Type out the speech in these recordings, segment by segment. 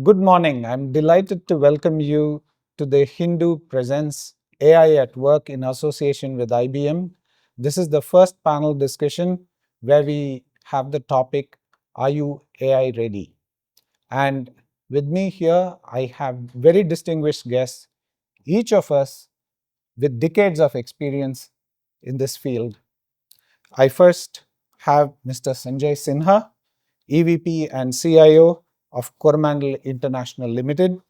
Good morning. I'm delighted to welcome you to the Hindu Presents AI at Work in association with IBM. This is the first panel discussion where we have the topic, Are you AI ready? And with me here, I have very distinguished guests, each of us with decades of experience in this field. I first have Mr. Sanjay Sinha, EVP and CIO of Coromandel International Limited.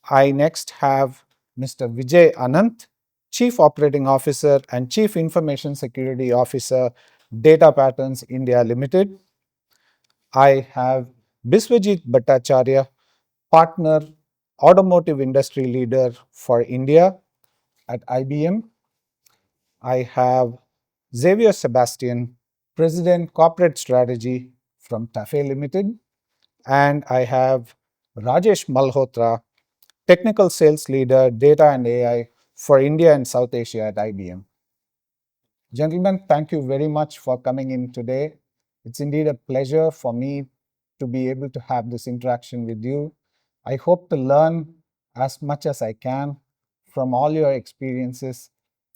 I next have Mr. Vijay Ananth, Chief Operating Officer and Chief Information Security Officer, Data Patterns India Limited. I have Biswajit Bhattacharya, Partner, Automotive Industry Leader for India at IBM. I have Xavier Sebastian, President Corporate Strategy from TAFE Limited. And I have Rajesh Malhotra, Technical Sales Leader, Data and AI for India and South Asia at IBM. Gentlemen, thank you very much for coming in today. It's indeed a pleasure for me to be able to have this interaction with you. I hope to learn as much as I can from all your experiences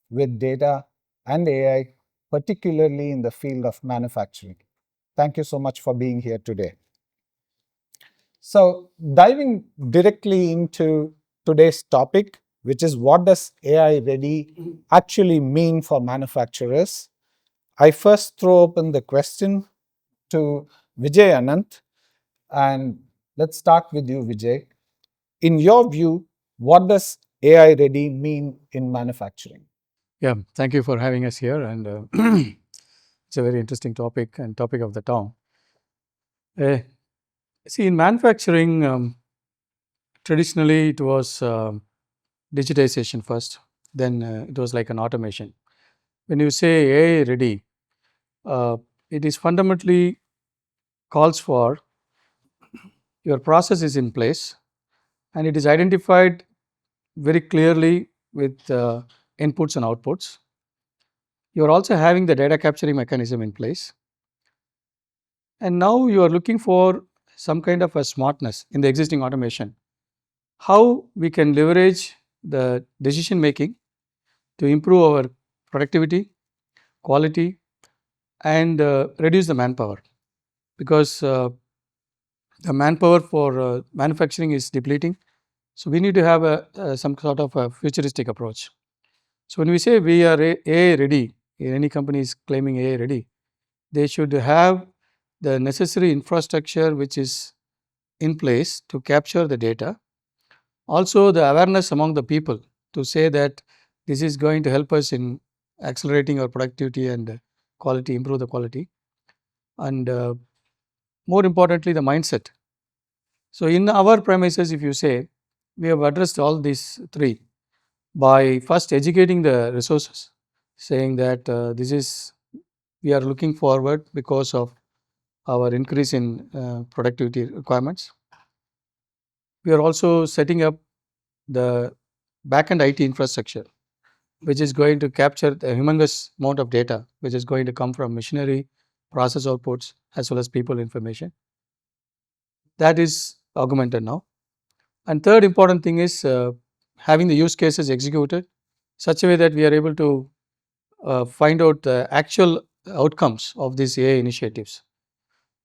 with data and AI, particularly in the field of manufacturing. Thank you so much for being here today. So, diving directly into today's topic, which is what does AI ready actually mean for manufacturers? I first throw open the question to Vijay Ananth, and let's start with you, Vijay. In your view, what does AI ready mean in manufacturing? Yeah, thank you for having us here, and it's a very interesting topic and topic of the town. Uh, See, in manufacturing, traditionally it was digitization first, then it was like an automation. When you say AI ready, it is fundamentally calls for your process is in place and it is identified very clearly with inputs and outputs. You are also having the data capturing mechanism in place. And now you are looking for some kind of a smartness in the existing automation. How we can leverage the decision making to improve our productivity, quality, and reduce the manpower, because the manpower for manufacturing is depleting. So we need to have some sort of a futuristic approach. So when we say we are AI ready, any company is claiming AI ready, they should have the necessary infrastructure which is in place to capture the data. Also, the awareness among the people to say that this is going to help us in accelerating our productivity and quality, improve the quality, and more importantly, the mindset. So, in our premises, if you say, we have addressed all these three by first educating the resources, saying that this is we are looking forward because of our increase in productivity requirements. We are also setting up the backend IT infrastructure, which is going to capture the humongous amount of data, which is going to come from machinery, process outputs, as well as people information. That is augmented now. And third important thing is having the use cases executed such a way that we are able to find out the actual outcomes of these AI initiatives.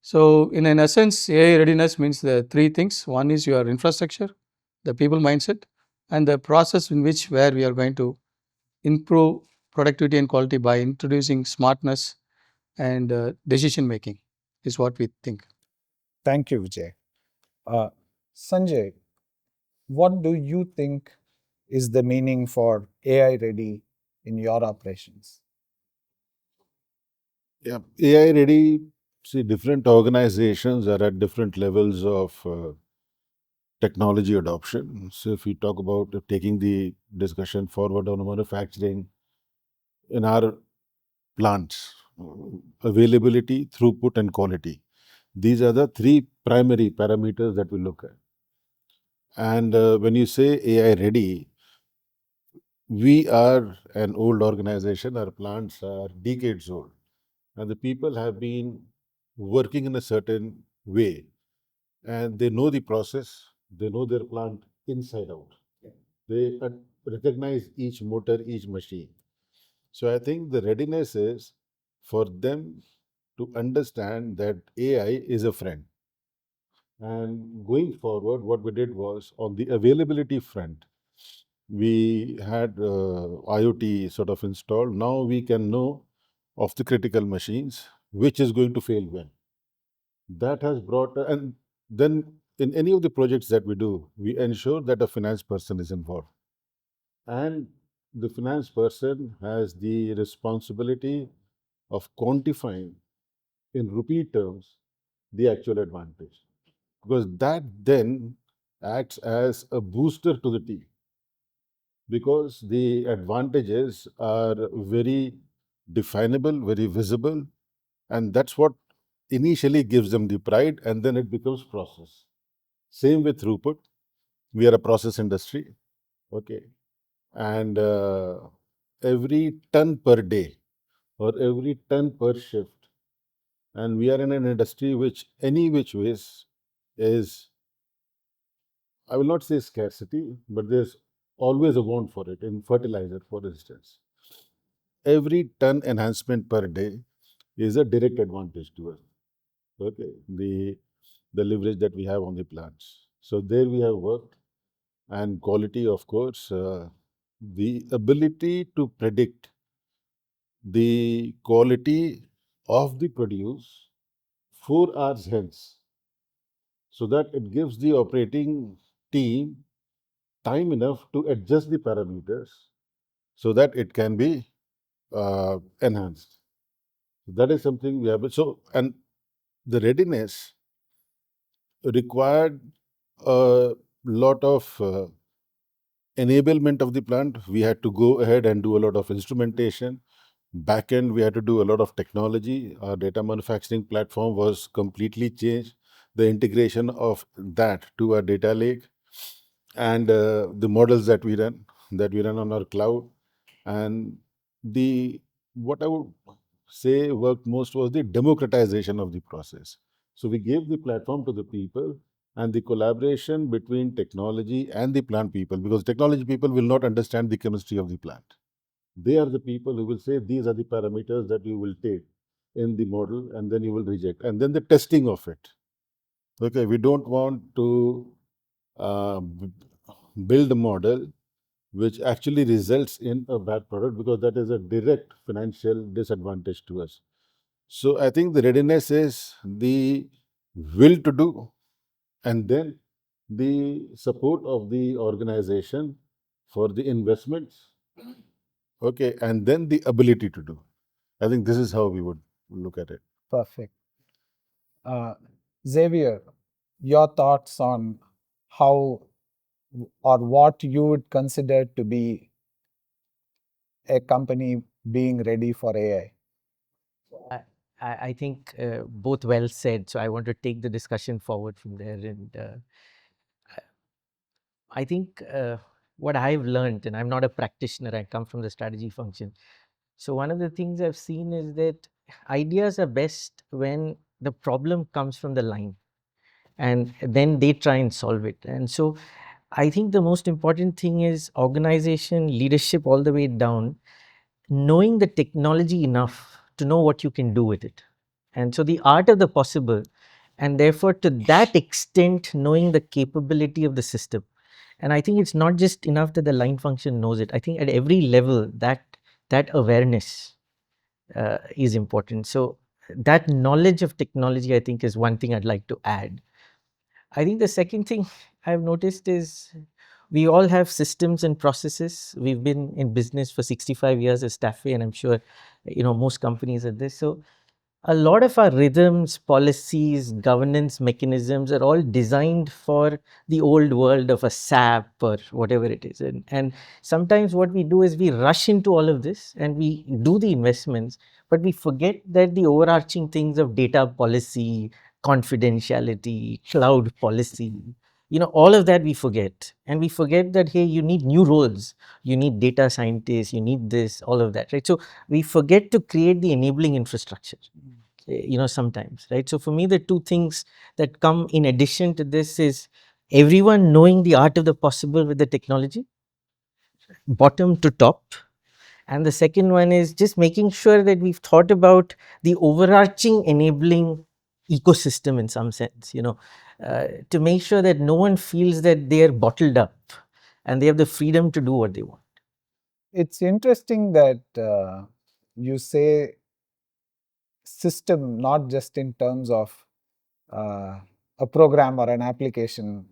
So, in an essence, AI readiness means the three things. One is your infrastructure, the people mindset, and the process in which where we are going to improve productivity and quality by introducing smartness and decision making is what we think. Thank you, Vijay. Uh, Sanjay, what do you think is the meaning for AI ready in your operations? Yeah, AI ready. See, different organizations are at different levels of technology adoption. So, if we talk about taking the discussion forward on manufacturing, in our plants, availability, throughput, and quality. These are the three primary parameters that we look at. And when you say AI ready, we are an old organization, our plants are decades old, and the people have been working in a certain way. and they know the process, they know their plant inside out. They recognize each motor, each machine. So I think the readiness is for them to understand that AI is a friend. And going forward, what we did was on the availability front, we had IoT sort of installed. Now we can know of the critical machines which is going to fail when. That has brought, and then in any of the projects that we do, we ensure that a finance person is involved. And the finance person has the responsibility of quantifying in rupee terms the actual advantage, because that then acts as a booster to the team, because the advantages are very definable, very visible, and that's what initially gives them the pride, and then it becomes process. Same with throughput. We are a process industry, okay, and every ton per day or every ton per shift, and we are in an industry which any which ways is, I will not say scarcity, but there's always a want for it. In fertilizer, for instance, every ton enhancement per day is a direct advantage to us. Okay, the leverage that we have on the plants. So there we have worked, and quality, of course, the ability to predict the quality of the produce 4 hours hence, so that it gives the operating team time enough to adjust the parameters so that it can be enhanced. That is something we have. So, and the readiness required a lot of enablement of the plant. We had to go ahead and do a lot of instrumentation. Back end, we had to do a lot of technology. Our data manufacturing platform was completely changed. The integration of that to our data lake, and the models that we run on our cloud, and the what I would say worked most was the democratization of the process. So we gave the platform to the people, and the collaboration between technology and the plant people, because technology people will not understand the chemistry of the plant. They are the people who will say these are the parameters that you will take in the model, and then you will reject, and then the testing of it. Okay, we don't want to build a model which actually results in a bad product, because that is a direct financial disadvantage to us. So I think the readiness is the will to do, and then the support of the organization for the investments, okay, and then the ability to do. I think this is how we would look at it. Perfect. Xavier, your thoughts on how or what you would consider to be a company being ready for AI? I think both well said. So I want to take the discussion forward from there. And I think what I've learned, and I'm not a practitioner, I come from the strategy function. So one of the things I've seen is that ideas are best when the problem comes from the line, and then they try and solve it. And so I think the most important thing is organization, leadership, all the way down, knowing the technology enough to know what you can do with it. And so the art of the possible, and therefore to that extent, knowing the capability of the system. And I think it's not just enough that the line function knows it. I think at every level, that awareness is important. So that knowledge of technology, I think, is one thing I'd like to add. I think the second thing I've noticed is we all have systems and processes. We've been in business for 65 years as TAFE, and I'm sure most companies are this. So a lot of our rhythms, policies, governance mechanisms are all designed for the old world of a SAP or whatever it is. And sometimes what we do is we rush into all of this and we do the investments, but we forget that the overarching things of data policy, confidentiality, cloud policy, all of that we forget. And we forget that, hey, you need new roles. You need data scientists, you need this, all of that, right? So we forget to create the enabling infrastructure. sometimes, right? So for me, the two things that come in addition to this is everyone knowing the art of the possible with the technology, bottom to top. And the second one is just making sure that we've thought about the overarching enabling ecosystem in some sense, to make sure that no one feels that they are bottled up and they have the freedom to do what they want. It's interesting that you say system, not just in terms of a program or an application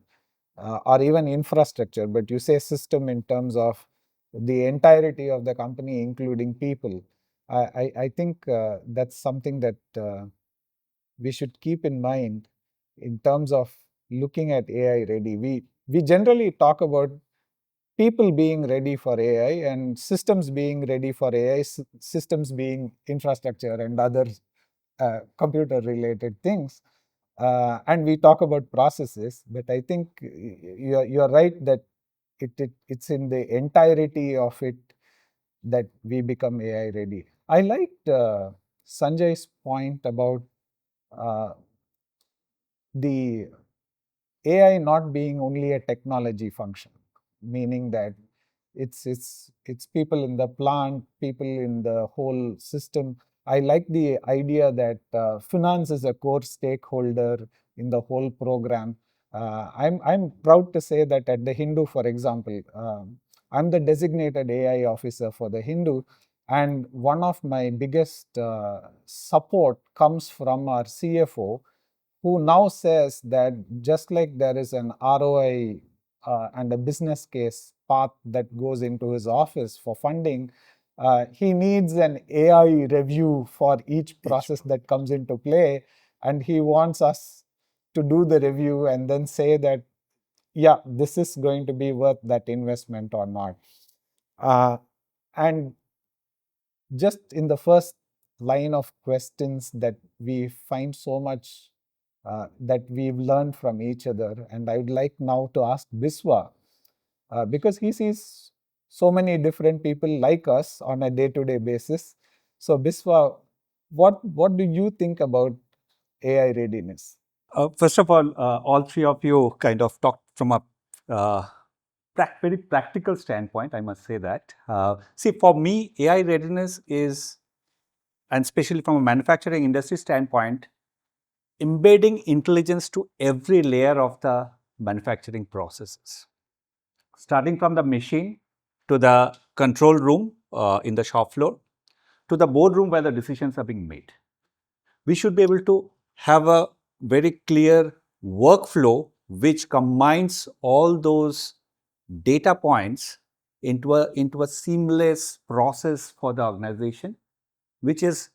or even infrastructure, but you say system in terms of the entirety of the company, including people. I think that's something that we should keep in mind in terms of looking at AI ready. We generally talk about people being ready for AI and systems being ready for AI, systems being infrastructure and other computer related things. And we talk about processes, but I think you're right that it's in the entirety of it that we become AI ready. I liked Sanjay's point about uh, the AI not being only a technology function, meaning that it's people in the plant, people in the whole system. I like the idea that finance is a core stakeholder in the whole program. I'm proud to say that at the Hindu, for example, I'm the designated AI officer for the Hindu, and one of my biggest support comes from our CFO, who now says that just like there is an ROI and a business case path that goes into his office for funding, he needs an AI review for each process that comes into play. And he wants us to do the review and then say that, yeah, this is going to be worth that investment or not. And just in the first line of questions that we find so much that we've learned from each other. And I would like now to ask Biswa, because he sees so many different people like us on a day-to-day basis. So Biswa, what do you think about AI readiness? First of all three of you kind of talked from a uh, very practical standpoint, I must say that. See, for me, AI readiness is, and especially from a manufacturing industry standpoint, embedding intelligence to every layer of the manufacturing processes, starting from the machine to the control room in the shop floor to the boardroom where the decisions are being made. We should be able to have a very clear workflow which combines all those data points into a seamless process for the organization, which is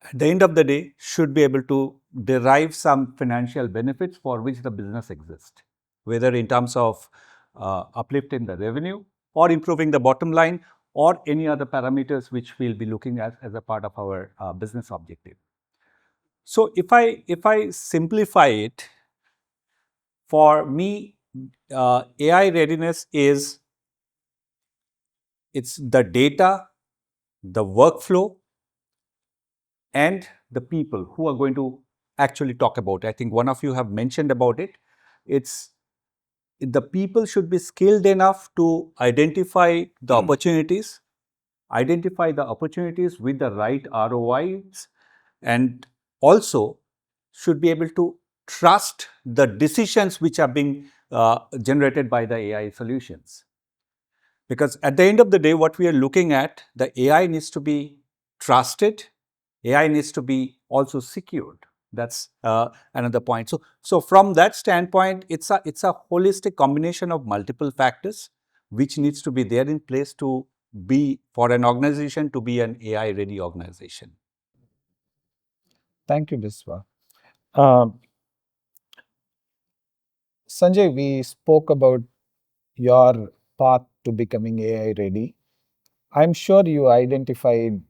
at the end of the day should be able to derive some financial benefits for which the business exists, whether in terms of uplift in the revenue or improving the bottom line or any other parameters which we'll be looking at as a part of our business objective. So if I simplify it, for me, AI readiness is it's the data, the workflow, and the people who are going to actually talk about it. I think one of you have mentioned about it. It's the people should be skilled enough to identify the opportunities with the right ROIs, and also should be able to trust the decisions which are being generated by the AI solutions. Because at the end of the day, what we are looking at, the AI needs to be trusted, AI needs to be also secured. That's another point. So from that standpoint, it's a holistic combination of multiple factors which needs to be there in place to be for an organization to be an AI ready organization. Thank you, Biswa. Um, Sanjay, we spoke about your path to becoming AI ready. I'm sure you identified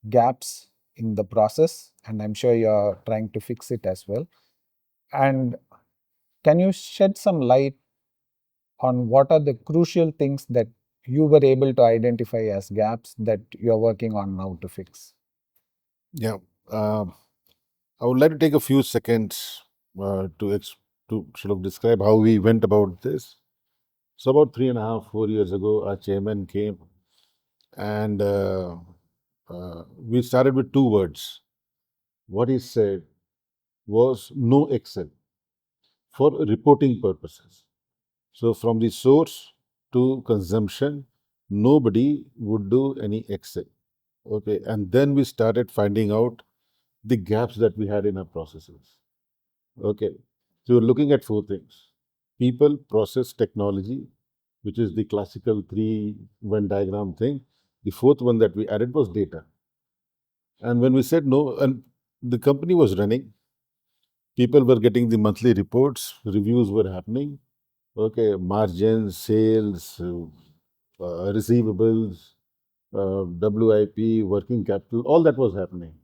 gaps in the process, and I'm sure you're trying to fix it as well. And can you shed some light on what are the crucial things that you were able to identify as gaps that you're working on now to fix? Yeah. I would like to take a few seconds to sort of describe how we went about this. So about 3.5, 4 years ago, our chairman came and we started with two words. What he said was no Excel for reporting purposes. So from the source to consumption, nobody would do any Excel. Okay, and then we started finding out the gaps that we had in our processes. Okay, so we're looking at four things: people, process, technology, which is the classical three Venn diagram thing. The fourth one that we added was data. And when we said no, and the company was running, people were getting the monthly reports, reviews were happening. Okay, margins, sales, receivables, WIP, working capital, all that was happening.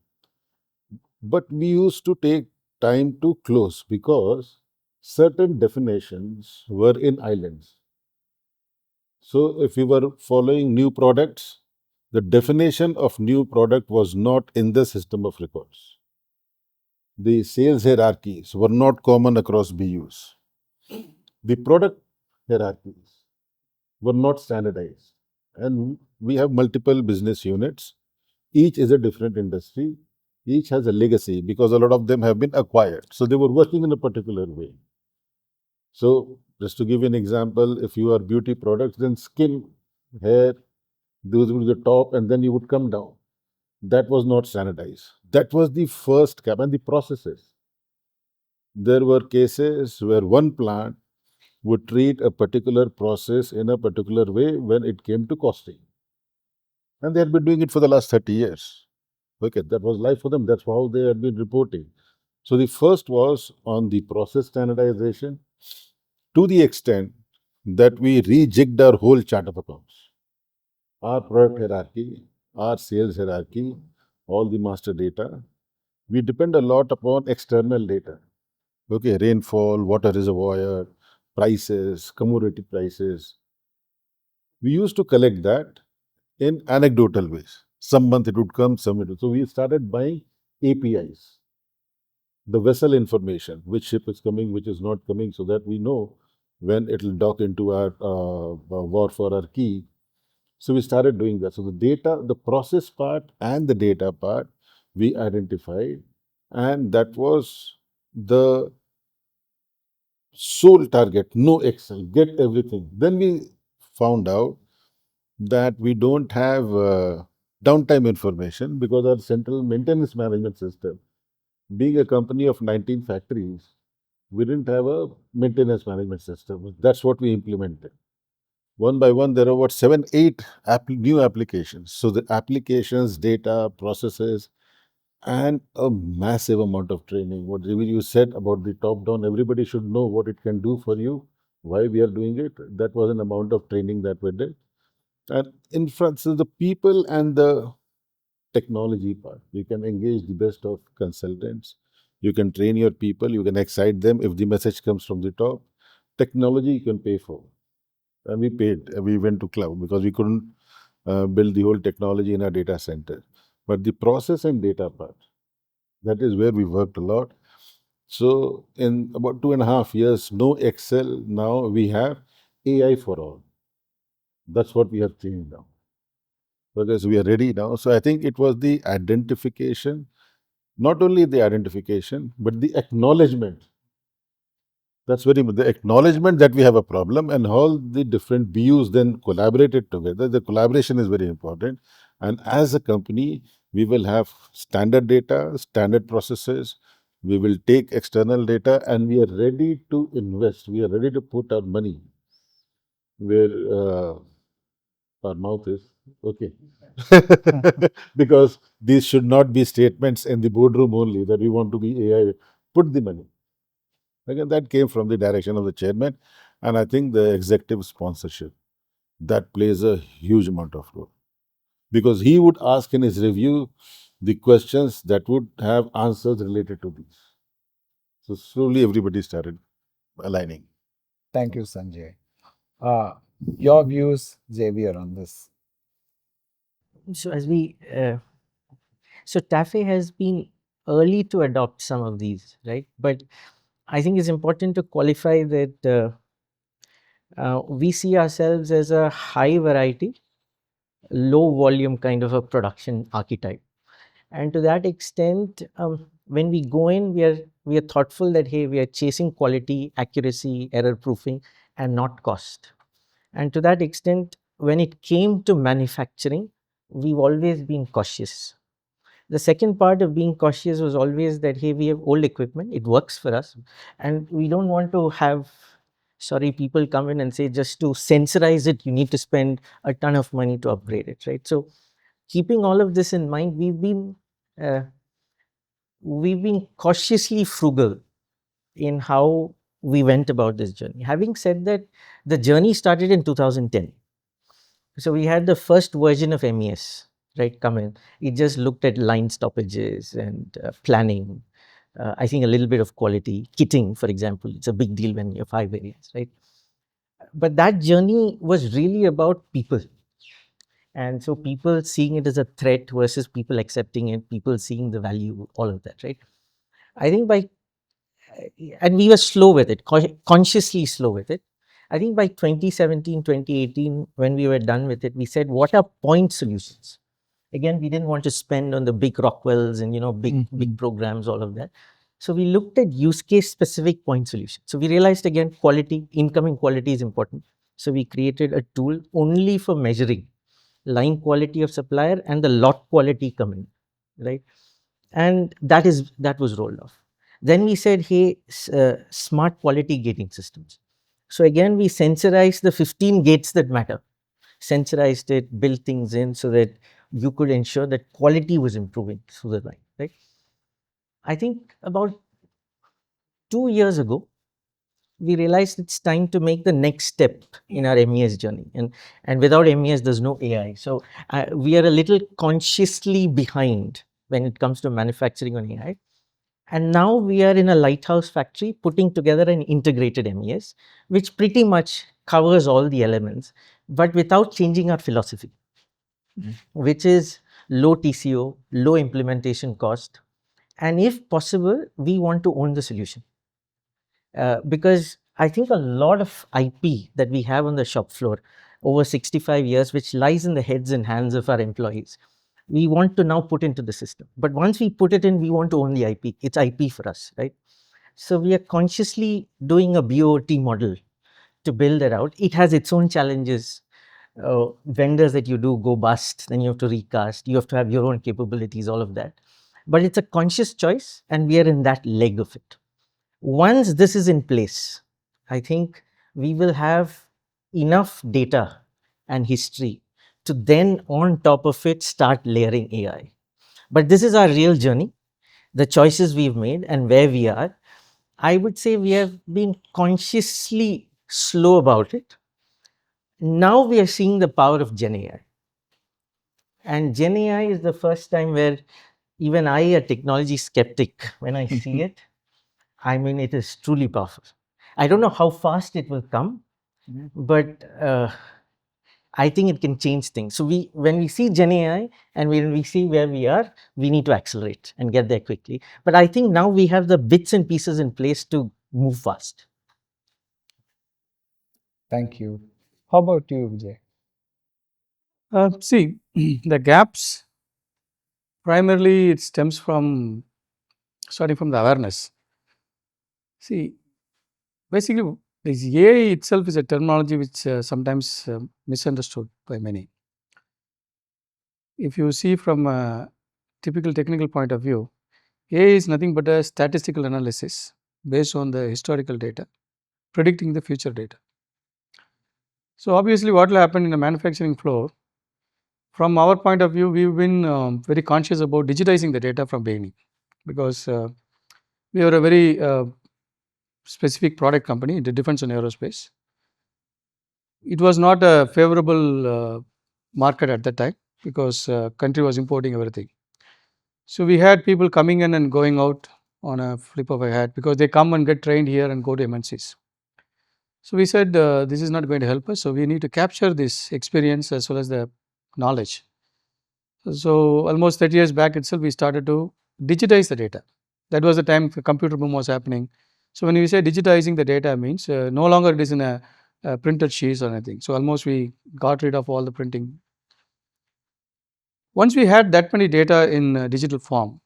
But we used to take time to close because certain definitions were in islands. So if we were following new products, the definition of new product was not in the system of records. The sales hierarchies were not common across BUs. The product hierarchies were not standardized. And we have multiple business units. Each is a different industry. Each has a legacy because a lot of them have been acquired. So they were working in a particular way. So just to give you an example, if you are beauty products, then skin, hair, those would be the top and then you would come down. That was not standardized. That was the first gap. And the processes. There were cases where one plant would treat a particular process in a particular way when it came to costing. And they had been doing it for the last 30 years. Okay, that was life for them. That's how they had been reporting. So the first was on the process standardization to the extent that we rejigged our whole chart of accounts, our product hierarchy, our sales hierarchy, all the master data. We depend a lot upon external data. Okay, rainfall, water reservoir, prices, commodity prices. We used to collect that in anecdotal ways. Some month it would come, some it would. So we started buying APIs, the vessel information, which ship is coming, which is not coming, so that we know when it will dock into our wharf or our quay. So we started doing that. So the data, the process part and the data part, we identified, and that was the sole target. No Excel, get everything. Then we found out that we don't have downtime information because our central maintenance management system, being a company of 19 factories, we didn't have a maintenance management system. That's what we implemented. One by one, there are about 7, 8 new applications. So the applications, data, processes, and a massive amount of training. What you said about the top down, everybody should know what it can do for you, why we are doing it. That was an amount of training that we did. And in front, so the people and the technology part, you can engage the best of consultants. You can train your people, you can excite them if the message comes from the top. Technology you can pay for. And we paid, we went to cloud because we couldn't build the whole technology in our data center. But the process and data part, that is where we worked a lot. So in about 2.5 years, no Excel, now we have AI for all. That's what we have changed now. Because we are ready now. So I think it was the identification, not only the identification, but the acknowledgement. That's very much the acknowledgement that we have a problem, and all the different BUs then collaborated together. The collaboration is very important. And as a company, we will have standard data, standard processes. We will take external data, and we are ready to invest. We are ready to put our money where our mouth is. Okay. Because these should not be statements in the boardroom only that we want to be AI. Put the money. Again, that came from the direction of the chairman. And I think the executive sponsorship, that plays a huge amount of role. Because he would ask in his review the questions that would have answers related to these. So slowly everybody started aligning. Thank you, Sanjay. Your views, Xavier, on this? So as we so TAFE has been early to adopt some of these, right? But I think it's important to qualify that we see ourselves as a high variety, low volume kind of a production archetype. And to that extent, when we go in, we are thoughtful that, hey, we are chasing quality, accuracy, error proofing, and not cost. And to that extent, when it came to manufacturing, we've always been cautious. The second part of being cautious was always that, hey, we have old equipment, it works for us, and we don't want to have, sorry, people come in and say, just to sensorize it, you need to spend a ton of money to upgrade it, right? So keeping all of this in mind, uh, we've been cautiously frugal in how we went about this journey. Having said that, the journey started in 2010. So we had the first version of MES, right, come in. It just looked at line stoppages and planning. I think a little bit of quality, kitting, for example. It's a big deal when you have 5 variants, right? But that journey was really about people. And so people seeing it as a threat versus people accepting it, people seeing the value, all of that, right? I think and we were slow with it, consciously slow with it. I think by 2017, 2018, when we were done with it, we said, what are point solutions? Again, we didn't want to spend on the big Rockwells and, big programs, all of that. So we looked at use case specific point solutions. So we realized, again, quality, incoming quality is important. So we created a tool only for measuring line quality of supplier and the lot quality coming, right? And that was rolled off. Then we said, hey, smart quality gating systems. So again, we sensorized the 15 gates that matter, sensorized it, built things in so that you could ensure that quality was improving through the line, right? I think about 2 years ago, we realized it's time to make the next step in our MES journey. And without MES, there's no AI. So we are a little consciously behind when it comes to manufacturing on AI. And now we are in a lighthouse factory putting together an integrated MES, which pretty much covers all the elements, but without changing our philosophy, which is low TCO, low implementation cost. And if possible, we want to own the solution. Because I think a lot of IP that we have on the shop floor over 65 years, which lies in the heads and hands of our employees, we want to now put into the system. But once we put it in, we want to own the IP. It's IP for us, right? So we are consciously doing a BOT model to build that out. It has its own challenges. Vendors that you do go bust, then you have to recast, you have to have your own capabilities, all of that. But it's a conscious choice, and we are in that leg of it. Once this is in place, I think we will have enough data and history to then, on top of it, start layering AI. But this is our real journey, the choices we've made and where we are. I would say we have been consciously slow about it. Now we are seeing the power of Gen AI. And Gen AI is the first time where even I, a technology skeptic, when I see it, I mean, it is truly powerful. I don't know how fast it will come, but I think it can change things. So when we see Gen AI and when we see where we are, we need to accelerate and get there quickly. But I think now we have the bits and pieces in place to move fast. Thank you. How about you, Vijay? See, the gaps primarily it stems from starting from the awareness. See, basically, this AI itself is a terminology which sometimes misunderstood by many. If you see from a typical technical point of view, AI is nothing but a statistical analysis based on the historical data, predicting the future data. So obviously, what will happen in the manufacturing floor? From our point of view, we've been very conscious about digitizing the data from beginning, because we are a very specific product company into defense and aerospace. It was not a favorable market at that time because country was importing everything. So we had people coming in and going out on a flip of a hat because they come and get trained here and go to MNCs. So we said this is not going to help us. So we need to capture this experience as well as the knowledge. So almost 30 years back itself, we started to digitize the data. That was the time the computer boom was happening. So, when we say digitizing the data means no longer it is in a printed sheets or anything. So, almost we got rid of all the printing. Once we had that many data in digital form,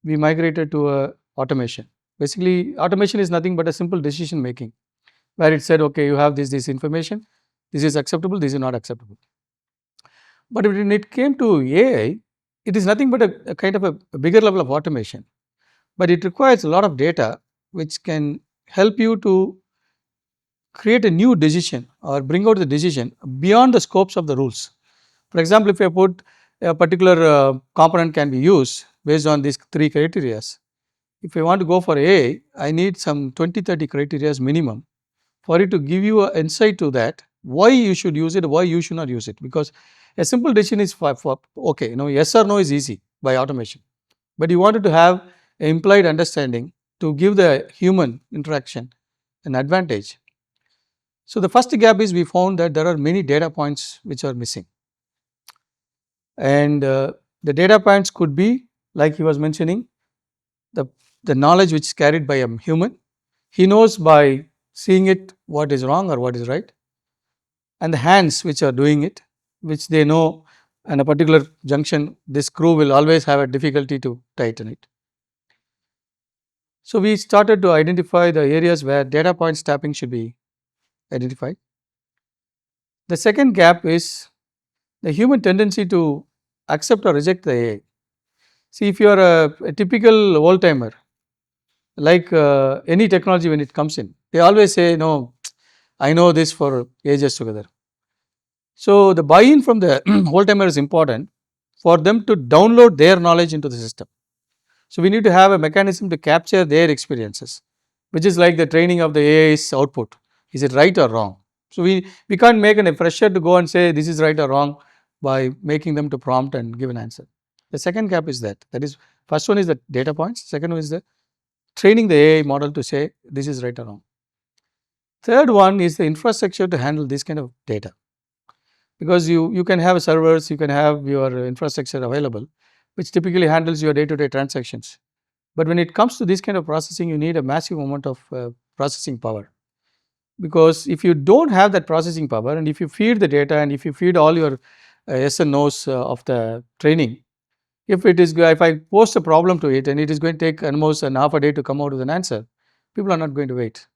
we migrated to automation. Basically, automation is nothing but a simple decision making, where it said, okay, you have this information, this is acceptable, this is not acceptable. But when it came to AI, it is nothing but a kind of a bigger level of automation, but it requires a lot of data which can help you to create a new decision or bring out the decision beyond the scopes of the rules. For example, if I put a particular component can be used based on these 3 criteria. If I want to go for AI, I need some 20-30 criteria minimum for it to give you an insight to that, why you should use it, why you should not use it. Because a simple decision is for okay, yes or no is easy by automation, but you wanted to have an implied understanding to give the human interaction an advantage. So, the first gap is we found that there are many data points which are missing, and the data points could be like he was mentioning, the knowledge which is carried by a human. He knows by seeing it what is wrong or what is right, and the hands which are doing it, which they know in a particular junction this screw will always have a difficulty to tighten it. So, we started to identify the areas where data points tapping should be identified. The second gap is the human tendency to accept or reject the AI. See, if you are a typical old timer, like any technology when it comes in, they always say, no, I know this for ages together. So, the buy-in from the old timer is important for them to download their knowledge into the system. So, we need to have a mechanism to capture their experiences, which is like the training of the AI's output. Is it right or wrong? So, we can't make a fresher to go and say this is right or wrong by making them to prompt and give an answer. The second gap is that is first one is the data points, second one is the training the AI model to say this is right or wrong. Third one is the infrastructure to handle this kind of data, because you can have servers, you can have your infrastructure available, which typically handles your day-to-day transactions. But when it comes to this kind of processing, you need a massive amount of processing power, because if you do not have that processing power and if you feed the data and if you feed all your yes and no's of the training, if I post a problem to it and it is going to take almost an half a day to come out with an answer, people are not going to wait.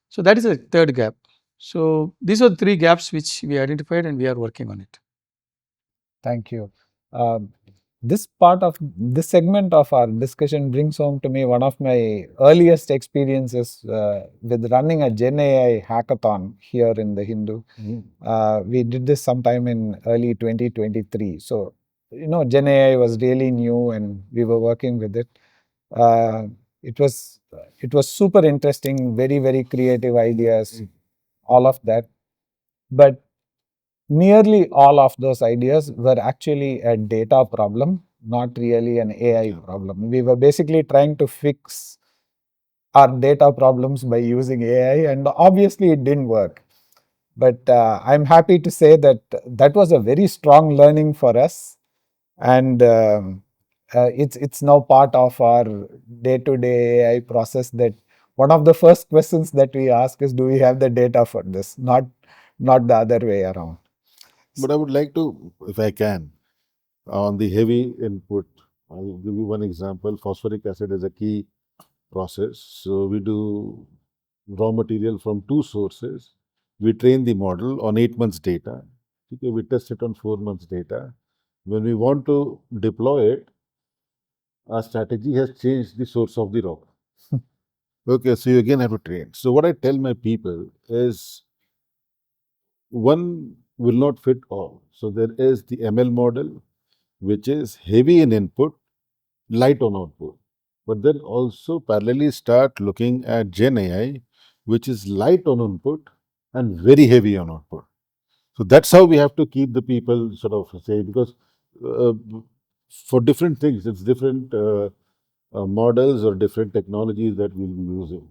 So, that is the third gap. So, these are the 3 gaps which we identified and we are working on it. Thank you. This segment of our discussion brings home to me one of my earliest experiences with running a Gen AI hackathon here in the Hindu. We did this sometime in early 2023. So, Gen AI was really new and we were working with it. It was super interesting, very creative ideas, all of that. But nearly all of those ideas were actually a data problem, not really an AI problem. We were basically trying to fix our data problems by using AI, and obviously it didn't work. But I'm happy to say that that was a very strong learning for us, and it's now part of our day-to-day AI process. That one of the first questions that we ask is, do we have the data for this? Not the other way around. But I would like to, if I can, on the heavy input, I'll give you one example. Phosphoric acid is a key process. So we do raw material from 2 sources. We train the model on 8 months data. Okay, we test it on 4 months data. When we want to deploy it, our strategy has changed the source of the rock. Okay, so you again have to train. So what I tell my people is, one will not fit all. So there is the ML model, which is heavy in input, light on output. But then also parallelly start looking at Gen AI, which is light on input and very heavy on output. So that's how we have to keep the people sort of say, because uh, for different things, it's different models or different technologies that we'll be using.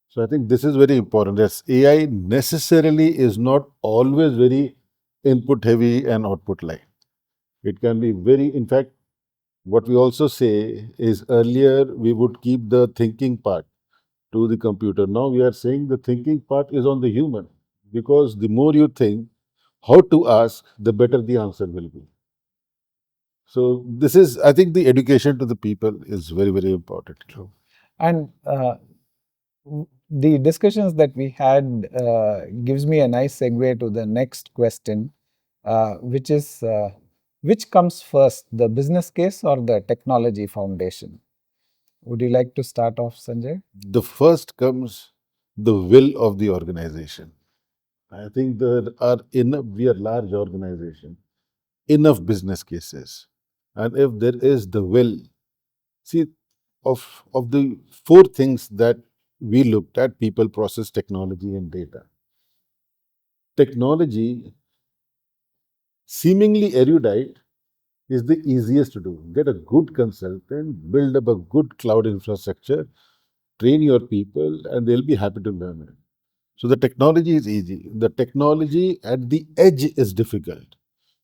So I think this is very important. Yes, AI necessarily is not always very input heavy and output light. It can be very, in fact, What we also say is earlier we would keep the thinking part to the computer. Now we are saying the thinking part is on the human, because the more you think how to ask, the better the answer will be. So this is, I think, the education to the people is very, very important. True. And the discussions that we had gives me a nice segue to the next question, which is which comes first, the business case or the technology foundation? Would you like to start off, Sanjay? The first comes the will of the organization. I think there are enough, we are large organization, enough business cases. And if there is the will, see, of the four things that we looked at: people, process, technology, and data. Technology, seemingly erudite, is the easiest to do. Get a good consultant, build up a good cloud infrastructure, train your people, and they'll be happy to learn it. So the technology is easy. The technology at the edge is difficult,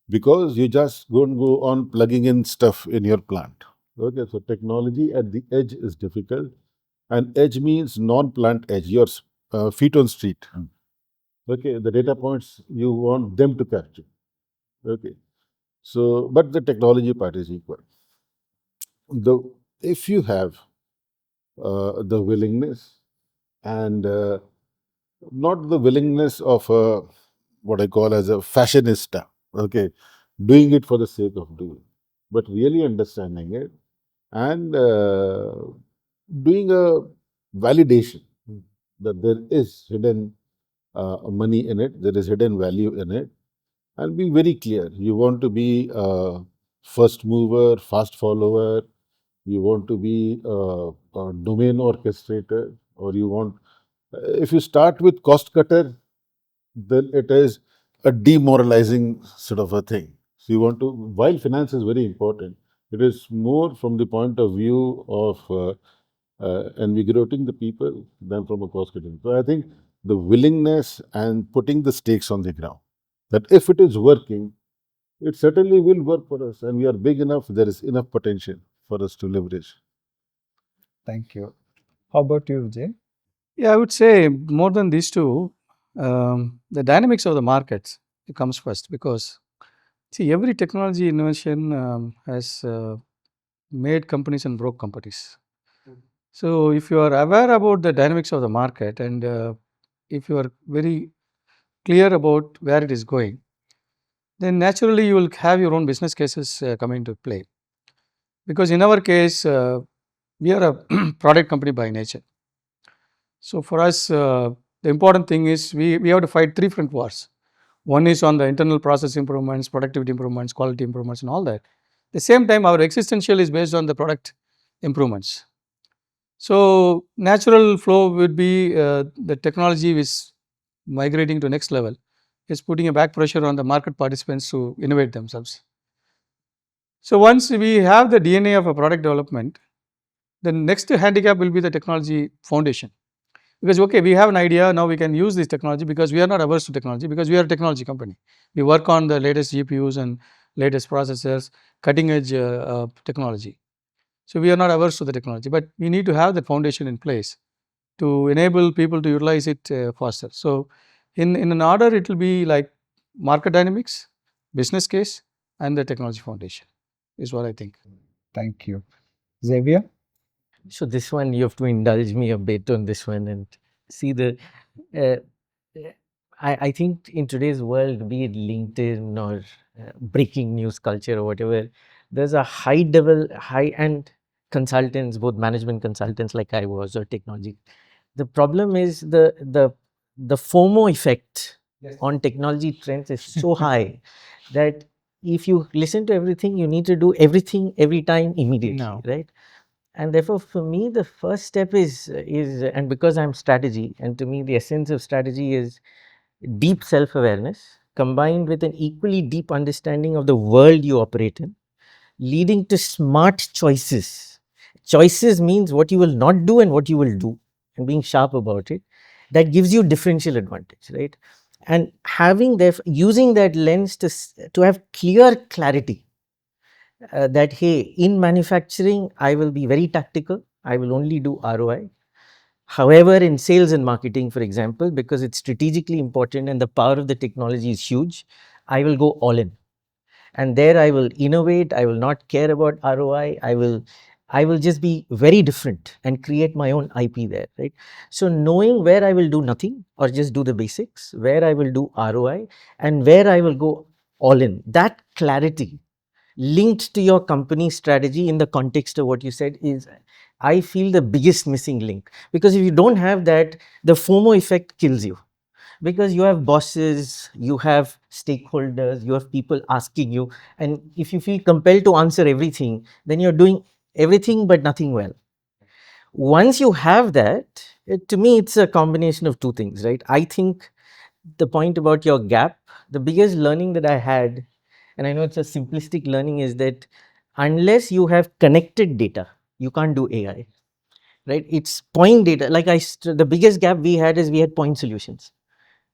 because you just don't go on plugging in stuff in your plant. Okay, so technology at the edge is difficult, and edge means non-plant edge, your feet on street. Okay, the data points you want them to capture. Okay, so but the technology part is equal. The If you have the willingness and not the willingness of a, what I call as a fashionista, okay, doing it for the sake of doing, but really understanding it and doing a validation that there is hidden money in it, there is hidden value in it, and be very clear. You want to be a first mover, fast follower, you want to be a domain orchestrator, or you want, if you start with cost cutter, then it is a demoralizing sort of a thing. So you want to, while finance is very important, it is more from the point of view of invigorating the people than from a cost cutting. So I think the willingness and putting the stakes on the ground, that if it is working, it certainly will work for us, and we are big enough, there is enough potential for us to leverage. Thank you. How about you, Vijay? Yeah, I would say more than these two, the dynamics of the markets it comes first, because see, every technology innovation has made companies and broke companies. So if you are aware about the dynamics of the market, and if you are very clear about where it is going, then naturally you will have your own business cases coming into play. Because in our case, we are a product company by nature. So for us, the important thing is we have to fight three front wars. One is on the internal process improvements, productivity improvements, quality improvements, and all that. At the same time, our existential is based on the product improvements. So natural flow would be the technology is migrating to next level, is putting a back pressure on the market participants to innovate themselves. So once we have the DNA of a product development, the next handicap will be the technology foundation. Because okay, we have an idea, now we can use this technology, because we are not averse to technology, because we are a technology company. We work on the latest GPUs and latest processors, cutting edge technology. So we are not averse to the technology, but we need to have that foundation in place to enable people to utilize it faster. So in an order, it will be like market dynamics, business case, and the technology foundation is what I think. Thank you. Xavier? So this one, you have to indulge me a bit on this one and see the. Uh, I think in today's world, be it LinkedIn or breaking news culture or whatever, there's a high-end consultants, both management consultants like I was or technology. The problem is the FOMO effect on technology trends is so high that if you listen to everything, you need to do everything every time immediately, No. right? And therefore, for me, the first step is and because I'm strategy, and to me, the essence of strategy is deep self-awareness combined with an equally deep understanding of the world you operate in, leading to smart choices. Choices means what you will not do and what you will do, and being sharp about it. That gives you differential advantage, right? And having using that lens to have clear clarity that, hey, in manufacturing, I will be very tactical. I will only do ROI. However, in sales and marketing, for example, because it's strategically important and the power of the technology is huge, I will go all in. And there I will innovate. I will not care about ROI. I will just be very different and create my own IP there, right? So knowing where I will do nothing or just do the basics, where I will do ROI, and where I will go all in, that clarity linked to your company strategy in the context of what you said is, I feel, the biggest missing link. Because if you don't have that, the FOMO effect kills you, because you have bosses, you have stakeholders, you have people asking you, and if you feel compelled to answer everything, then you're doing everything but nothing well. Once you have that, to me, it's a combination of two things, right? I think the point about your gap, the biggest learning that I had, and I know it's a simplistic learning, is that unless you have connected data, you can't do AI, right? It's point data. Like the biggest gap we had is we had point solutions,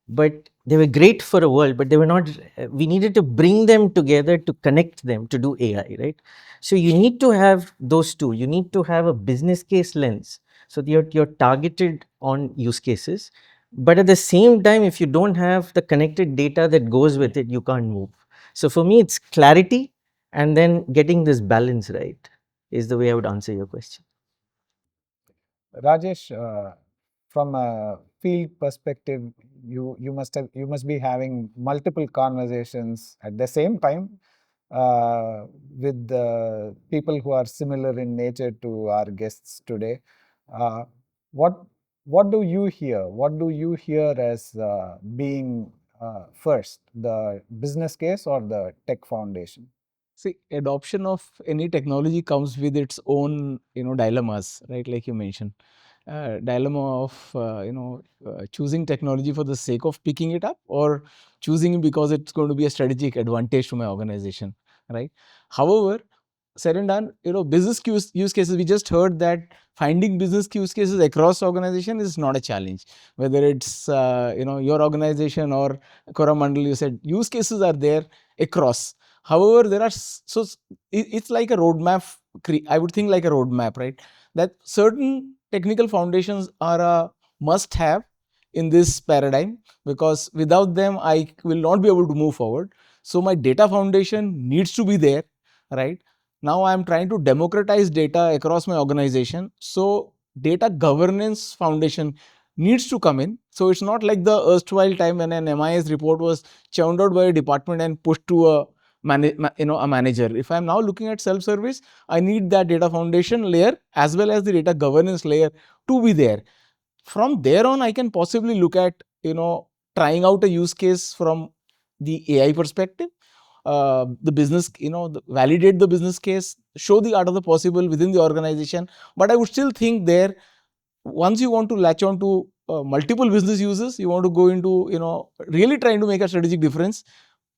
but they were great for a world, but they were not, we needed to bring them together to connect them to do AI, right? So you need to have those two. You need to have a business case lens, so that you're targeted on use cases. But at the same time, if you don't have the connected data that goes with it, you can't move. So for me, it's clarity and then getting this balance right is the way I would answer your question. Rajesh, from a field perspective, you must be having multiple conversations at the same time with the people who are similar in nature to our guests today. Uh, what what do you hear? What do you hear as being first, the business case or the tech foundation? See, adoption of any technology comes with its own, dilemmas, right? Like you mentioned, dilemma of, choosing technology for the sake of picking it up, or choosing it because it's going to be a strategic advantage to my organization, right? However, said and done, business use cases, we just heard that finding business use cases across organization is not a challenge. Whether it's, your organization or Coromandel, you said use cases are there across. However, there are, it's like a roadmap, I would think like a roadmap, right? That certain technical foundations are a must have in this paradigm, because without them, I will not be able to move forward. So my data foundation needs to be there, right? Now I am trying to democratize data across my organization. So data governance foundation needs to come in. So it's not like the erstwhile time when an MIS report was churned out by a department and pushed to a manager. If I'm now looking at self-service, I need that data foundation layer as well as the data governance layer to be there. From there on, I can possibly look at, trying out a use case from the AI perspective, the business, validate the business case, show the art of the possible within the organization. But I would still think there, once you want to latch on to multiple business users, you want to go into, really trying to make a strategic difference,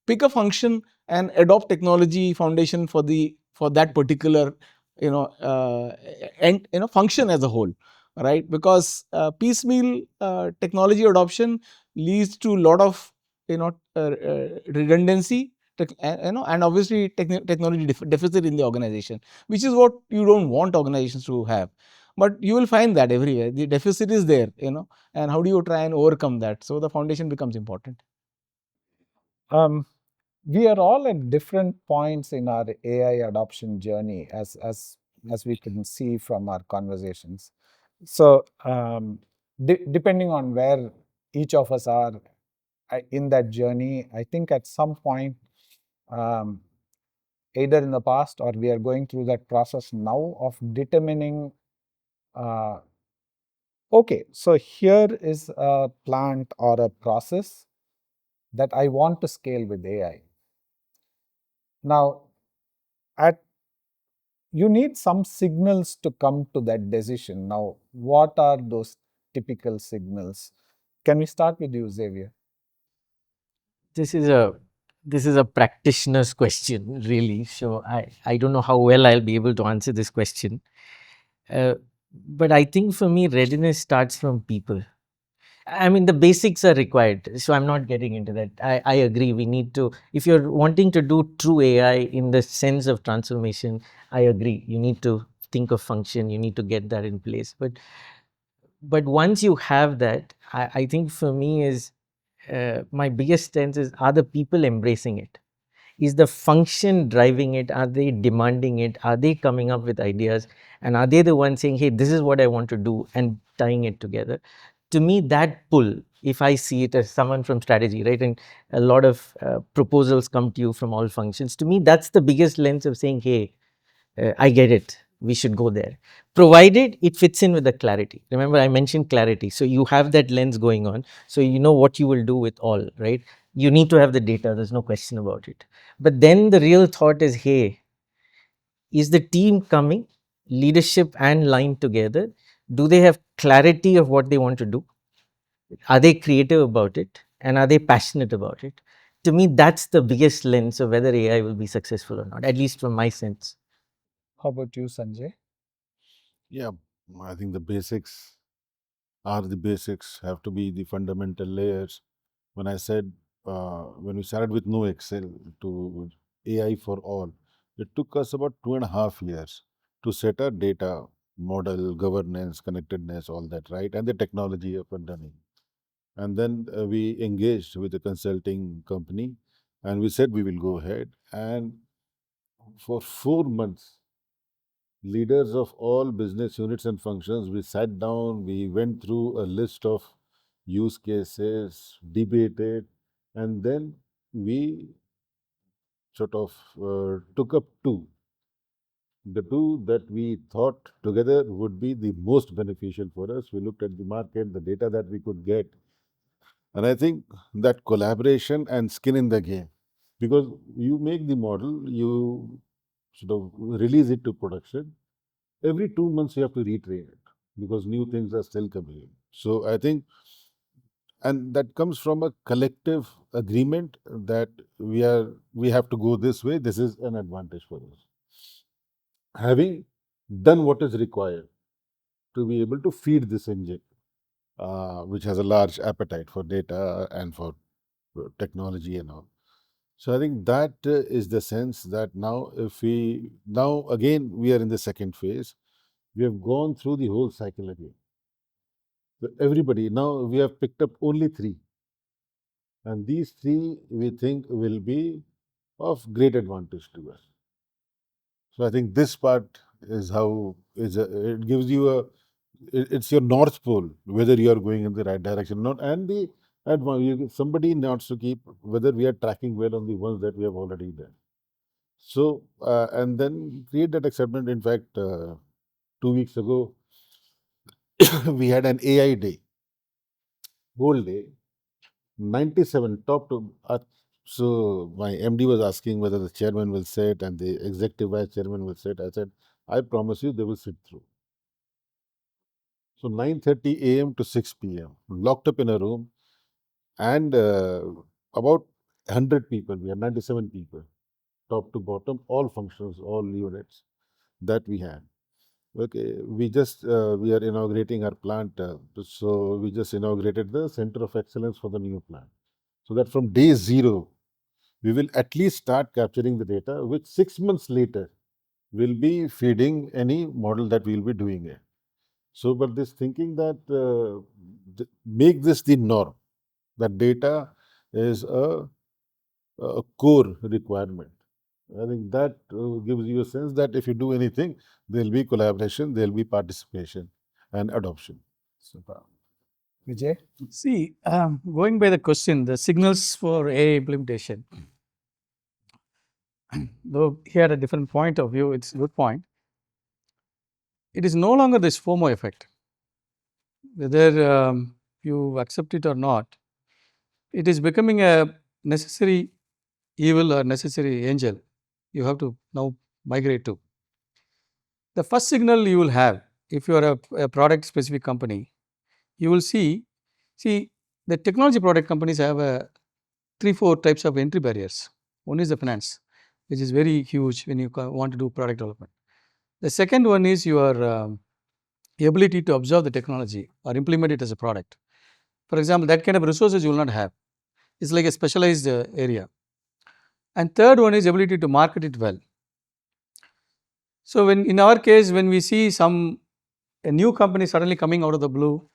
pick a function and adopt technology foundation for that particular, and function as a whole, right? Because piecemeal technology adoption leads to a lot of, redundancy, and obviously technology deficit in the organization, which is what you don't want organizations to have. But you will find that everywhere the deficit is there, and how do you try and overcome that? So the foundation becomes important. We are all at different points in our AI adoption journey, as we can see from our conversations. So, depending on where each of us are in that journey, I think at some point, um, either in the past or we are going through that process now of determining, uh, okay, so here is a plant or a process that I want to scale with AI. Now, at you need some signals to come to that decision. Now, what are those typical signals? Can we start with you, Xavier? This is a practitioner's question, really. So I don't know how well I'll be able to answer this question. But I think for me, readiness starts from people. I mean, the basics are required, so I'm not getting into that. I agree. We need to, if you're wanting to do true AI in the sense of transformation, I agree. You need to think of function, you need to get that in place. But once you have that, I think for me is my biggest sense is, are the people embracing it? Is the function driving it? Are they demanding it? Are they coming up with ideas? And are they the ones saying, hey, this is what I want to do, and tying it together? To me, that pull, if I see it as someone from strategy, right, and a lot of proposals come to you from all functions, to me, that's the biggest lens of saying, hey, I get it. We should go there, provided it fits in with the clarity. Remember, I mentioned clarity. So you have that lens going on. So you know what you will do with all, right? You need to have the data. There's no question about it. But then the real thought is, hey, is the team coming, leadership and line together? Do they have clarity of what they want to do? Are they creative about it? And are they passionate about it? To me, that's the biggest lens of whether AI will be successful or not, at least from my sense. How about you, Sanjay? Yeah, I think the basics are the basics, have to be the fundamental layers. When I said, when we started with no Excel to AI for all, it took us about 2.5 years to set a data model, governance, connectedness, all that, right? And the technology up and running. And then we engaged with a consulting company and we said we will go ahead. And for 4 months, leaders of all business units and functions, we sat down, we went through a list of use cases, debated, and then we sort of took up two. The two that we thought together would be the most beneficial for us. We looked at the market, the data that we could get, and I think that collaboration and skin in the game, because you make the model, you sort of release it to production. Every 2 months you have to retrain it because new things are still coming in. So I think, and that comes from a collective agreement that we have to go this way. This is an advantage for us. Having done what is required to be able to feed this engine, which has a large appetite for data and for technology and all. So I think that is the sense that now, if we now again we are in the second phase, we have gone through the whole cycle again. So everybody now we have picked up only three, and these three we think will be of great advantage to us. So I think this part is how is it gives you a it's your north pole whether you are going in the right direction or not, and the somebody needs to keep whether we are tracking well on the ones that we have already done. So and then create that acceptance. In fact, 2 weeks ago we had an AI day, whole day, 97 top to. So my MD was asking whether the chairman will sit and the executive vice chairman will sit. I said, I promise you they will sit through. So 9:30 a.m. to 6 p.m. locked up in a room, and about 100 people. We had 97 people, top to bottom, all functions, all units that we had. Okay, we are inaugurating our plant, so we just inaugurated the Center of Excellence for the new plant. So that from day zero, we will at least start capturing the data, which 6 months later will be feeding any model that we will be doing it. So, but this thinking that make this the norm, that data is a core requirement. I think that gives you a sense that if you do anything, there will be collaboration, there will be participation and adoption. Super. Vijay? See, going by the question, the signals for AI implementation, though here a different point of view, it's a good point. It is no longer this FOMO effect. Whether you accept it or not, it is becoming a necessary evil or necessary angel you have to now migrate to. The first signal you will have, if you are a product specific company, you will see the technology product companies have 3-4 types of entry barriers. One is the finance, which is very huge when you want to do product development. The second one is your ability to observe the technology or implement it as a product. For example, that kind of resources you will not have. It's like a specialized area. And third one is ability to market it well. So, when in our case, when we see a new company suddenly coming out of the blue,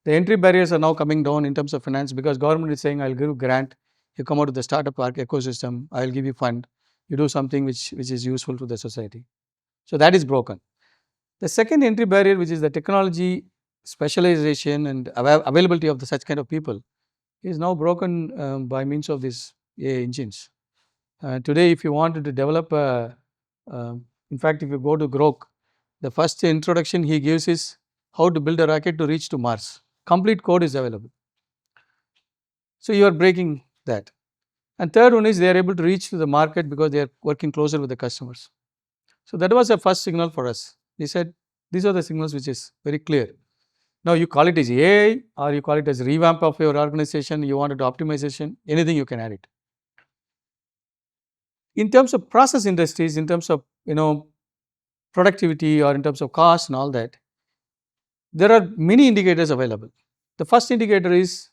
the entry barriers are now coming down in terms of finance, because government is saying, I'll give you grant, you come out of the startup ecosystem, I'll give you fund, you do something which is useful to the society. So, that is broken. The second entry barrier, which is the technology specialization and availability of such kind of people, is now broken by means of these AI engines. Today, if you wanted to develop in fact, if you go to Grok, the first introduction he gives is how to build a rocket to reach to Mars. Complete code is available. So, you are breaking that. And third one is they are able to reach to the market because they are working closer with the customers. So, that was a first signal for us. He said these are the signals which is very clear. Now, you call it as AI or you call it as revamp of your organization, you want to do optimization, anything you can add it. In terms of process industries, in terms of productivity or in terms of cost and all that, there are many indicators available. The first indicator is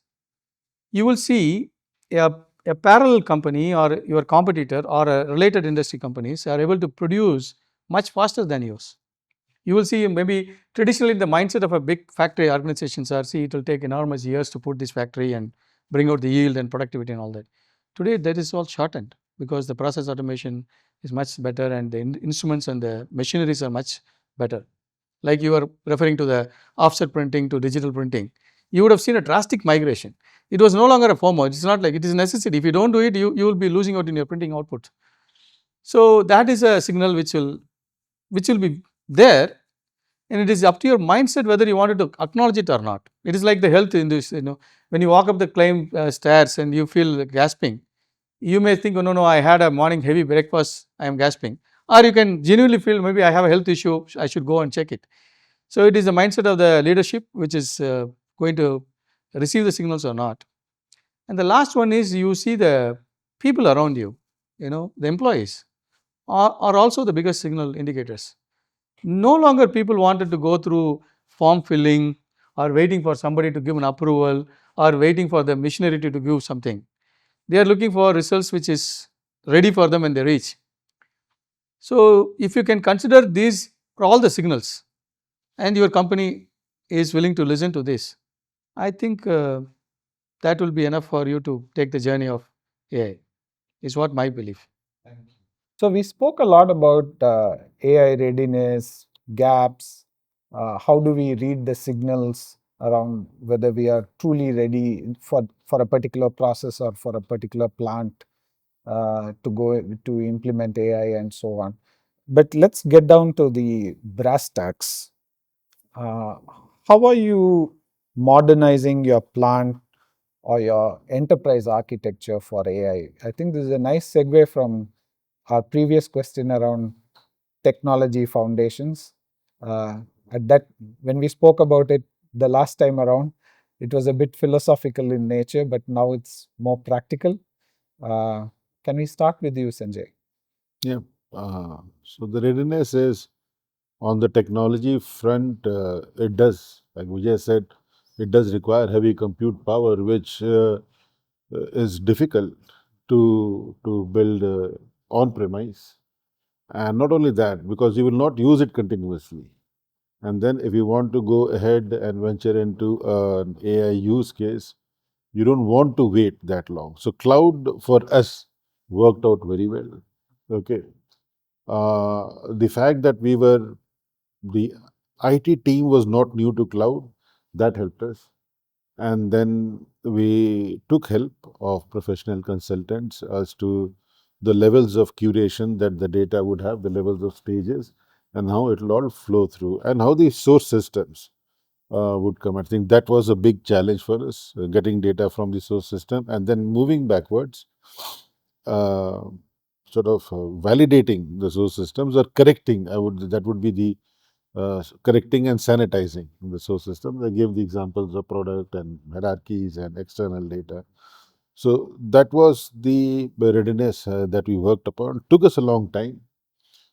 you will see a parallel company or your competitor or a related industry companies are able to produce much faster than yours. You will see maybe traditionally the mindset of a big factory organizations are, see, it will take enormous years to put this factory and bring out the yield and productivity and all that. Today that is all shortened because the process automation is much better and the instruments and the machineries are much better. Like you are referring to the offset printing to digital printing, you would have seen a drastic migration. It was no longer a FOMO, it is not like it is necessary. If you don't do it, you will be losing out in your printing output. So that is a signal which will be there, and it is up to your mindset whether you wanted to acknowledge it or not. It is like the health in this, when you walk up the climb stairs and you feel gasping, you may think, oh, no, I had a morning heavy breakfast, I am gasping. Or you can genuinely feel maybe I have a health issue, I should go and check it. So, it is the mindset of the leadership which is going to receive the signals or not. And the last one is you see the people around you, the employees are also the biggest signal indicators. No longer people wanted to go through form filling or waiting for somebody to give an approval or waiting for the machinery to give something. They are looking for results which is ready for them when they reach. So, if you can consider these all the signals and your company is willing to listen to this, I think that will be enough for you to take the journey of AI, is what my belief. So we spoke a lot about AI readiness, gaps, how do we read the signals around whether we are truly ready for a particular process or for a particular plant to go to implement AI and so on. But let's get down to the brass tacks. How are you modernizing your plant or your enterprise architecture for AI? I think this is a nice segue from our previous question around technology foundations. At that, when we spoke about it the last time around, it was a bit philosophical in nature, but now it's more practical. Can we start with you, Sanjay? Yeah. So the readiness is on the technology front. It does, like Vijay said, it does require heavy compute power, which is difficult to build on premise. And not only that, because you will not use it continuously. And then if you want to go ahead and venture into an AI use case, you don't want to wait that long. So cloud for us worked out very well. Okay. The fact that the IT team was not new to cloud, that helped us. And then we took help of professional consultants as to the levels of curation that the data would have, the levels of stages, and how it will all flow through, and how the source systems would come. I think that was a big challenge for us, getting data from the source system and then moving backwards, uh, sort of validating the source systems or correcting. That would be the correcting and sanitizing the source system. I gave the examples of product and hierarchies and external data. So that was the readiness that we worked upon. Took us a long time.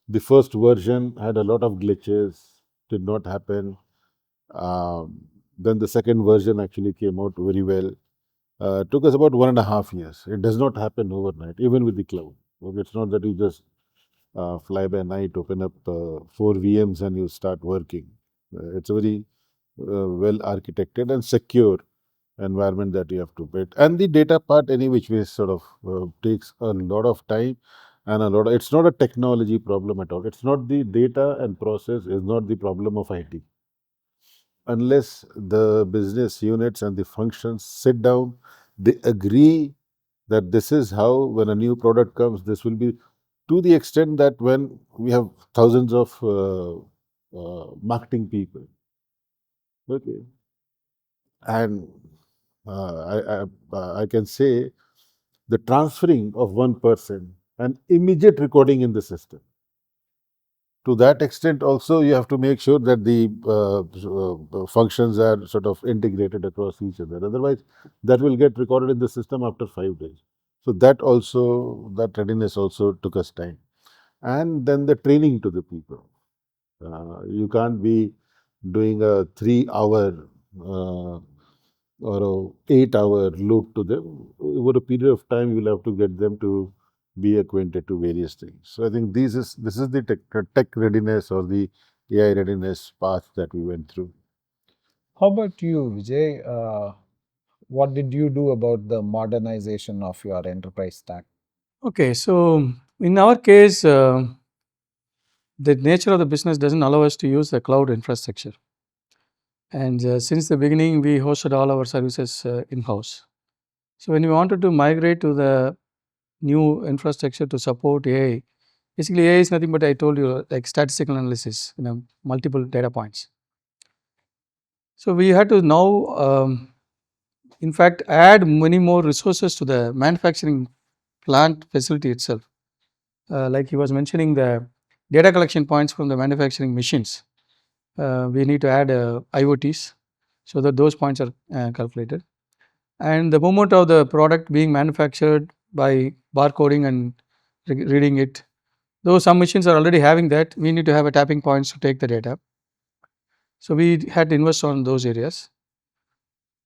The first version had a lot of glitches, did not happen. Then the second version actually came out very well. Took us about 1.5 years. It does not happen overnight, even with the cloud. Okay, it's not that you just fly by night, open up 4 VMs and you start working. It's a very well architected and secure environment that you have to build. And the data part, any which way, sort of takes a lot of time and a lot of, it's not a technology problem at all. It's not the data and process is not the problem of IT. Unless the business units and the functions sit down, they agree that this is how, when a new product comes, this will be, to the extent that when we have thousands of marketing people, okay, and I can say the transferring of one person and immediate recording in the system. To that extent, also you have to make sure that the functions are sort of integrated across each other. Otherwise, that will get recorded in the system after 5 days. So that also, that readiness also took us time. And then the training to the people. You can't be doing a 3 hour or a 8 hour loop to them. Over a period of time, you'll have to get them to be acquainted to various things. So I think this is the tech readiness or the AI readiness path that we went through. How about you, Vijay? What did you do about the modernization of your enterprise stack? Okay, so in our case, the nature of the business doesn't allow us to use the cloud infrastructure. And since the beginning, we hosted all our services in-house. So when we wanted to migrate to the new infrastructure to support AI, basically AI is nothing but, I told you, like statistical analysis, multiple data points. So we had to now, in fact, add many more resources to the manufacturing plant facility itself. Like he was mentioning, the data collection points from the manufacturing machines. We need to add IoTs so that those points are calculated. And the moment of the product being manufactured by barcoding and reading it, though some machines are already having that, we need to have a tapping points to take the data. So we had to invest on those areas.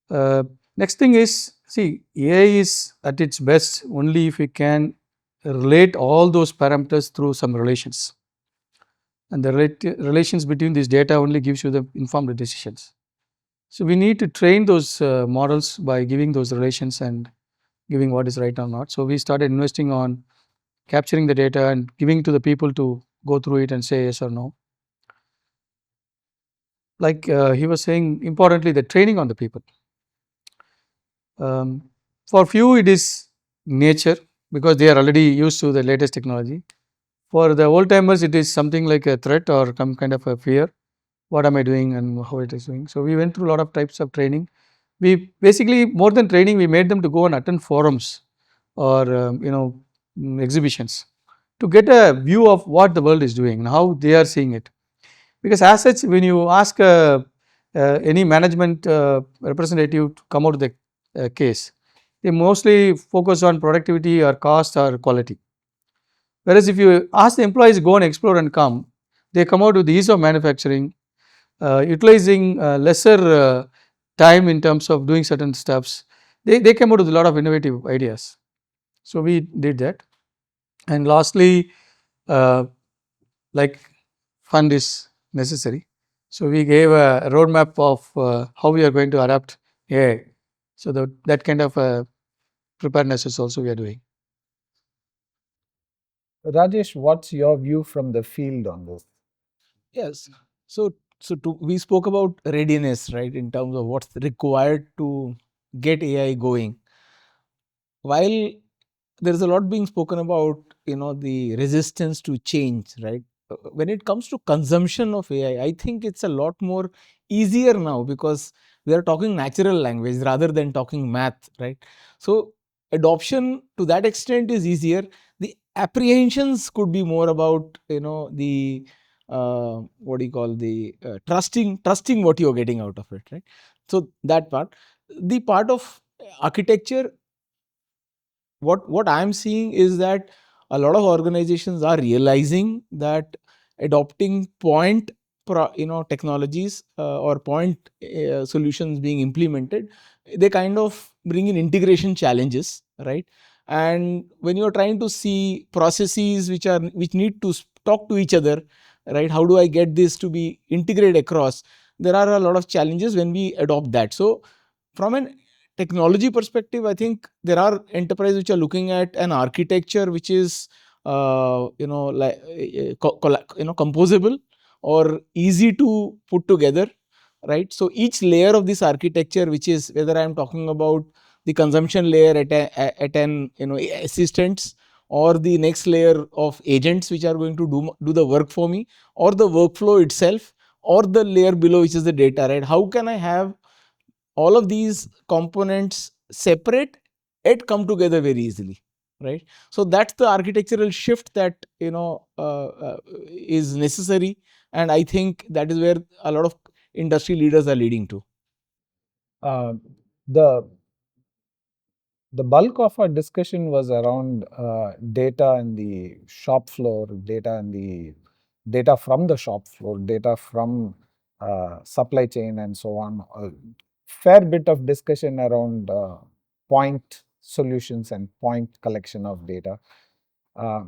Next thing is, see, AI is at its best only if we can relate all those parameters through some relations. And the relations between this data only gives you the informed decisions. So we need to train those models by giving those relations and giving what is right or not. So we started investing on capturing the data and giving to the people to go through it and say yes or no. Like he was saying, importantly, the training on the people. For few, it is nature because they are already used to the latest technology. For the old timers, it is something like a threat or some kind of a fear. What am I doing and how it is doing? So we went through a lot of types of training. We basically, more than training, we made them to go and attend forums or exhibitions to get a view of what the world is doing and how they are seeing it. Because as such, when you ask any management representative to come out of the case, they mostly focus on productivity or cost or quality. Whereas if you ask the employees go and explore and come, they come out with the ease of manufacturing, utilizing lesser time in terms of doing certain stuffs. They came out with a lot of innovative ideas. So we did that. And lastly, like fund is necessary. So we gave a roadmap of how we are going to adapt AI. So that kind of preparedness is also we are doing. Rajesh, what's your view from the field on this? Yes. So we spoke about readiness, right, in terms of what's required to get AI going. While there is a lot being spoken about, the resistance to change, right? When it comes to consumption of AI, I think it's a lot more easier now because we are talking natural language rather than talking math, right? So adoption to that extent is easier. The apprehensions could be more about, the what do you call the trusting what you're getting out of it, right? So that part, the part of architecture, what I'm seeing is that a lot of organizations are realizing that adopting point technologies or point solutions being implemented, they kind of bring in integration challenges, right? And when you're trying to see processes which need to talk to each other, right, how do I get this to be integrated across? There are a lot of challenges when we adopt that. So from an technology perspective, I think there are enterprises which are looking at an architecture which is like composable or easy to put together, right? So each layer of this architecture, which is whether I am talking about the consumption layer at an assistants, or the next layer of agents which are going to do the work for me, or the workflow itself, or the layer below which is the data, right? How can I have all of these components separate yet come together very easily, right? So that's the architectural shift that is necessary, and I think that is where a lot of industry leaders are leading to. Uh, the the bulk of our discussion was around data and the shop floor, data from the shop floor, data from supply chain, and so on. A fair bit of discussion around point solutions and point collection of data. Uh,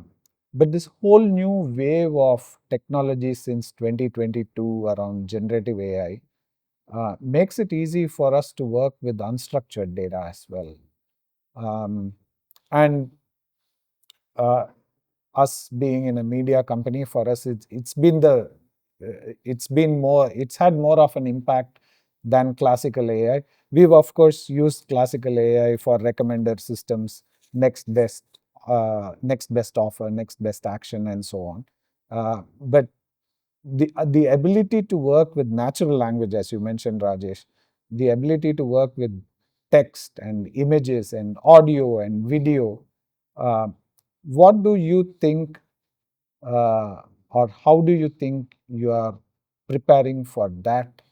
but this whole new wave of technology since 2022 around generative AI makes it easy for us to work with unstructured data as well. And uh, us being in a media company, for us it's had more of an impact than classical AI. We've of course used classical AI for recommender systems, next best offer, next best action, and so on. But the ability to work with natural language, as you mentioned, Rajesh, the ability to work with text and images and audio and video, uh, what do you think, or how do you think you are preparing for that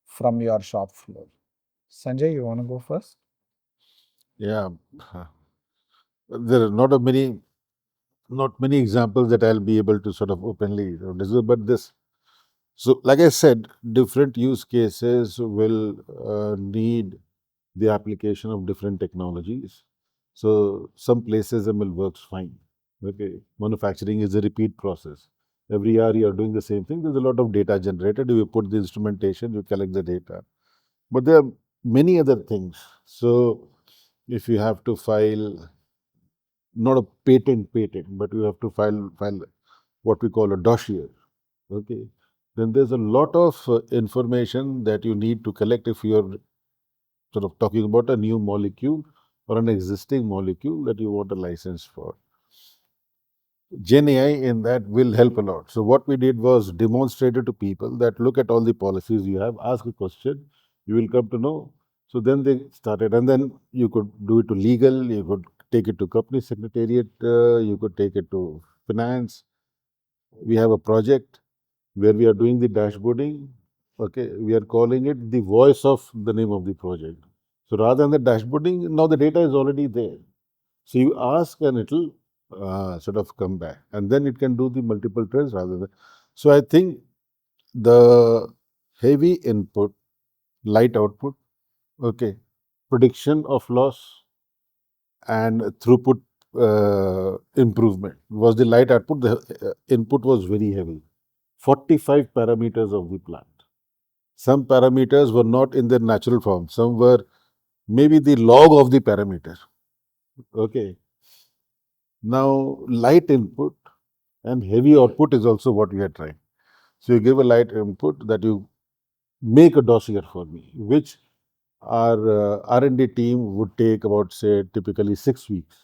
from your shop floor? Sanjay, you want to go first? Yeah, there are not many examples that I'll be able to sort of openly discuss, but this. So, like I said, different use cases will need the application of different technologies. So, some places ML works fine. Okay, manufacturing is a repeat process. Every year you are doing the same thing. There's a lot of data generated. You put the instrumentation, you collect the data. But there are many other things. So, if you have to file not a patent, but you have to file what we call a dossier. Okay, then there's a lot of information that you need to collect if you are sort of talking about a new molecule or an existing molecule that you want a license for. Gen AI in that will help a lot. So what we did was demonstrated to people that look at all the policies you have, ask a question, you will come to know. So then they started, and then you could do it to legal, you could take it to company secretariat, you could take it to finance. We have a project where we are doing the dashboarding. Okay, we are calling it the voice of the name of the project. So rather than the dashboarding, now the data is already there. So you ask and it'll sort of come back, and then it can do the multiple trends rather than. So I think the heavy input, light output, okay, prediction of loss and throughput improvement was the light output. The input was very heavy, 45 parameters of the plant. Some parameters were not in their natural form. Some were maybe the log of the parameter. Okay. Now, light input and heavy output is also what we are trying. So, you give a light input that you make a dossier for me, which our R&D team would take about, say, typically 6 weeks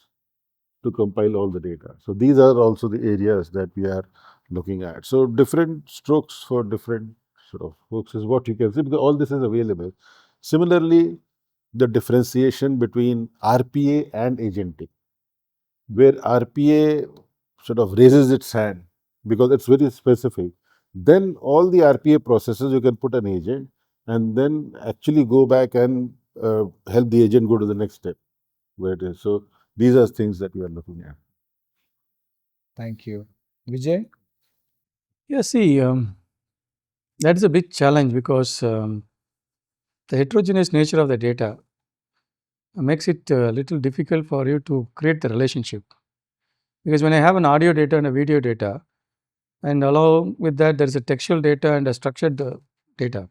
to compile all the data. So, these are also the areas that we are looking at. So, different strokes for different sort of folks is what you can see, because all this is available. Similarly, the differentiation between RPA and agentic, where RPA sort of raises its hand because it's very specific. Then all the RPA processes you can put an agent and then actually go back and help the agent go to the next step where it is. So these are things that we are looking at. Thank you. Vijay? Yeah, see, That is a big challenge because the heterogeneous nature of the data makes it a little difficult for you to create the relationship. Because when I have an audio data and a video data, and along with that there is a textual data and a structured data,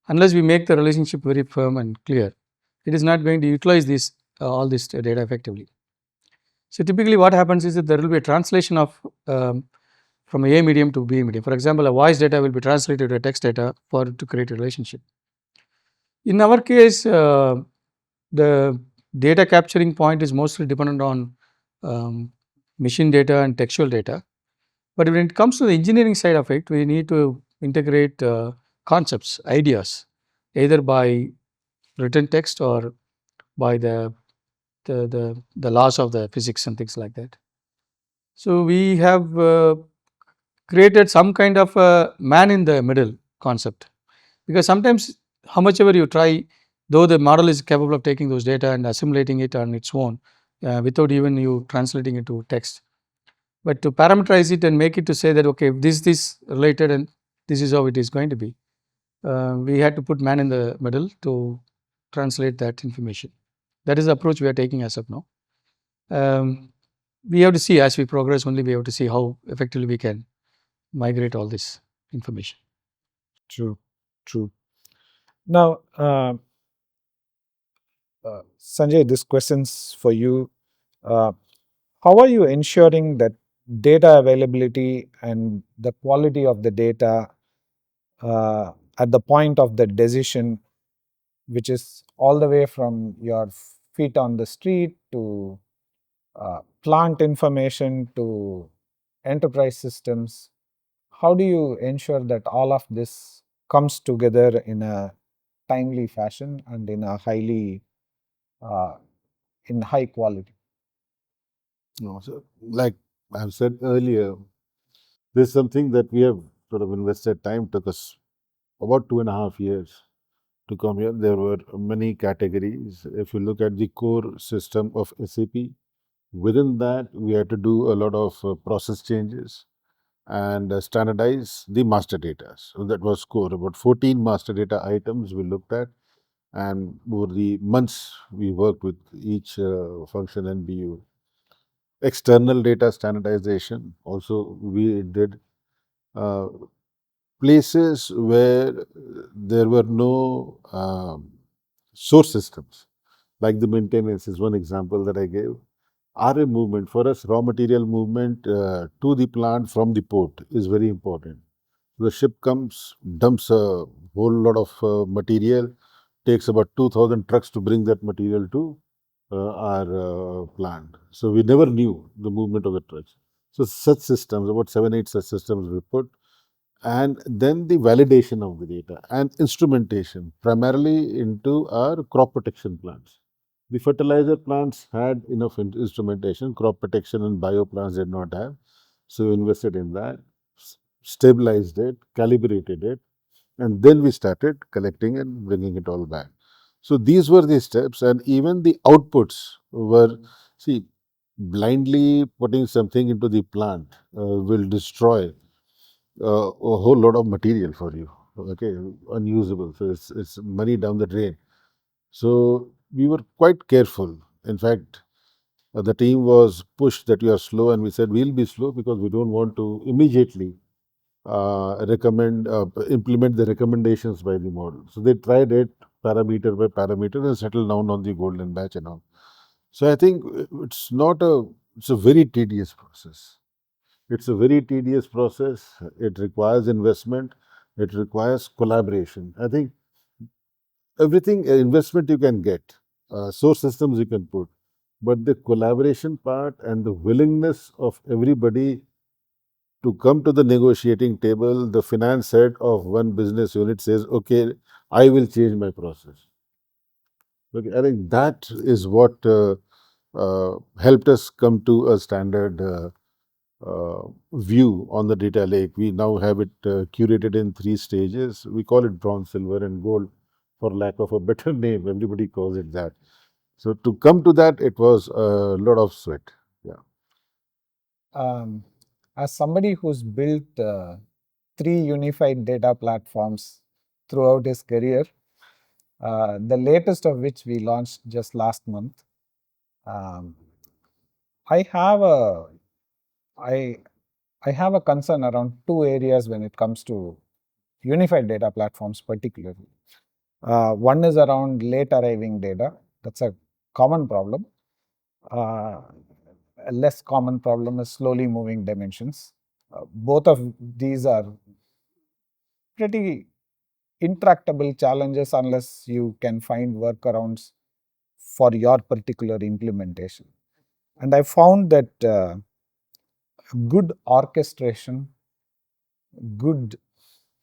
unless we make the relationship very firm and clear, it is not going to utilize this all this data effectively. So typically what happens is that there will be a translation of from A medium to B medium. For example, a voice data will be translated to a text data for to create a relationship. In our case, the data capturing point is mostly dependent on machine data and textual data. But when it comes to the engineering side of it, we need to integrate concepts, ideas, either by written text or by the laws of the physics and things like that. So we have created some kind of a man in the middle concept, because sometimes how much ever you try, though the model is capable of taking those data and assimilating it on its own without even you translating it to text, but to parameterize it and make it to say that okay, this related and this is how it is going to be, we had to put man in the middle to translate that information. That is the approach we are taking as of now. We have to see as we progress, only we have to see how effectively we can migrate all this information. True, true. Now, Sanjay, this question's for you. How are you ensuring that data availability and the quality of the data at the point of the decision, which is all the way from your feet on the street to plant information to enterprise systems? How do you ensure that all of this comes together in a timely fashion and in a in high quality? No, so like I've said earlier, this is something that we have sort of invested time. Took us about 2.5 years to come here. There were many categories. If you look at the core system of SAP, within that we had to do a lot of process changes and standardize the master data. So that was core. About 14 master data items we looked at, and over the months we worked with each function and BU. External data standardization also we did. Uh, Places where there were no source systems, like the maintenance is one example that I gave. RA movement, for us, raw material movement to the plant from the port is very important. The ship comes, dumps a whole lot of material, takes about 2,000 trucks to bring that material to our plant. So we never knew the movement of the trucks. So such systems, about 7, 8 such systems we put, and then the validation of the data and instrumentation, primarily into our crop protection plants. The fertilizer plants had enough instrumentation, crop protection and bio plants did not have. So we invested in that, stabilized it, calibrated it, and then we started collecting and bringing it all back. So these were the steps, and even the outputs were, see, blindly putting something into the plant will destroy a whole lot of material for you, okay, unusable. So it's money down the drain. So we were quite careful. In fact, the team was pushed that you are slow, and we said we'll be slow because we don't want to immediately implement the recommendations by the model. So they tried it parameter by parameter and settled down on the golden batch and all. So I think it's a very tedious process. It's a very tedious process. It requires investment. It requires collaboration. I think everything investment you can get, source systems you can put, but the collaboration part and the willingness of everybody to come to the negotiating table, the finance head of one business unit says, okay, I will change my process. Okay, I think that is what helped us come to a standard view on the data lake. We now have it curated in 3 stages. We call it bronze, silver, and gold for lack of a better name. Everybody calls it that. So to come to that, it was a lot of sweat. Yeah. As somebody who's built 3 unified data platforms throughout his career, the latest of which we launched just last month. Um, I have a I I have a concern around two areas when it comes to unified data platforms particularly. One is around late arriving data. That's a common problem. Uh, a less common problem is slowly moving dimensions. Both of these are pretty intractable challenges unless you can find workarounds for your particular implementation. And I found that good orchestration, good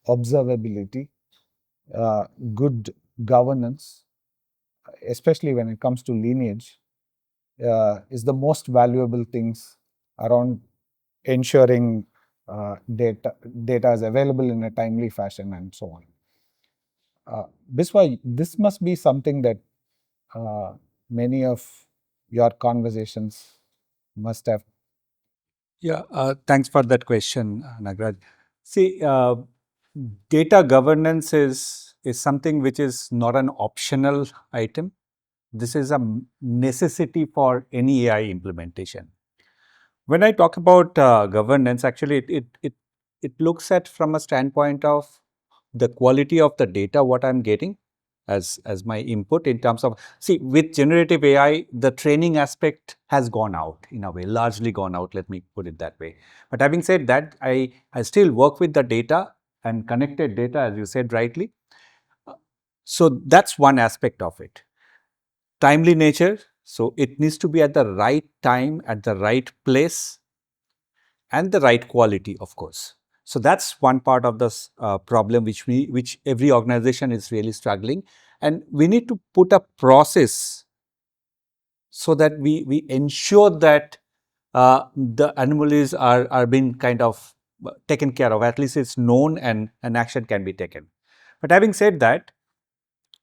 observability, good governance, especially when it comes to lineage, is the most valuable things around ensuring data is available in a timely fashion and so on. Biswa, this must be something that many of your conversations must have. Yeah, thanks for that question, Nagaraj. See, data governance is something which is not an optional item. This is a necessity for any AI implementation. When I talk about governance, actually, it looks at from a standpoint of the quality of the data what I'm getting as my input in terms of, see, with generative AI, the training aspect has gone out in a way, largely gone out, let me put it that way. But having said that, I still work with the data and connected data, as you said rightly. So that's one aspect of it. Timely nature, so it needs to be at the right time, at the right place, and the right quality, of course. So that's one part of this problem which every organization is really struggling, and we need to put a process so that we ensure that the anomalies are being kind of taken care of. At least it's known and an action can be taken. But having said that,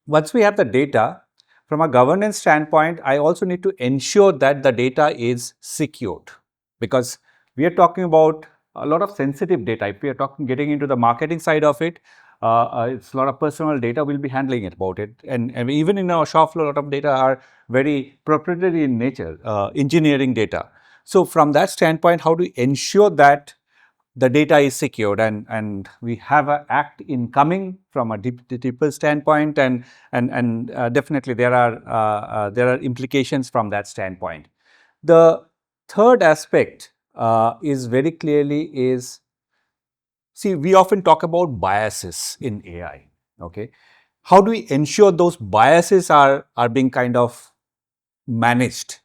once we have the data, from a governance standpoint, I also need to ensure that the data is secured, because we are talking about a lot of sensitive data. If we are getting into the marketing side of it, it's a lot of personal data we'll be handling about it. And even in our shop floor, a lot of data are very proprietary in nature, engineering data. So from that standpoint, how do we ensure that the data is secured, and we have an act incoming from a deeper standpoint, and definitely there are implications from that standpoint. The third aspect is very clearly is, see, we often talk about biases in AI. Okay, how do we ensure those biases are being kind of managed?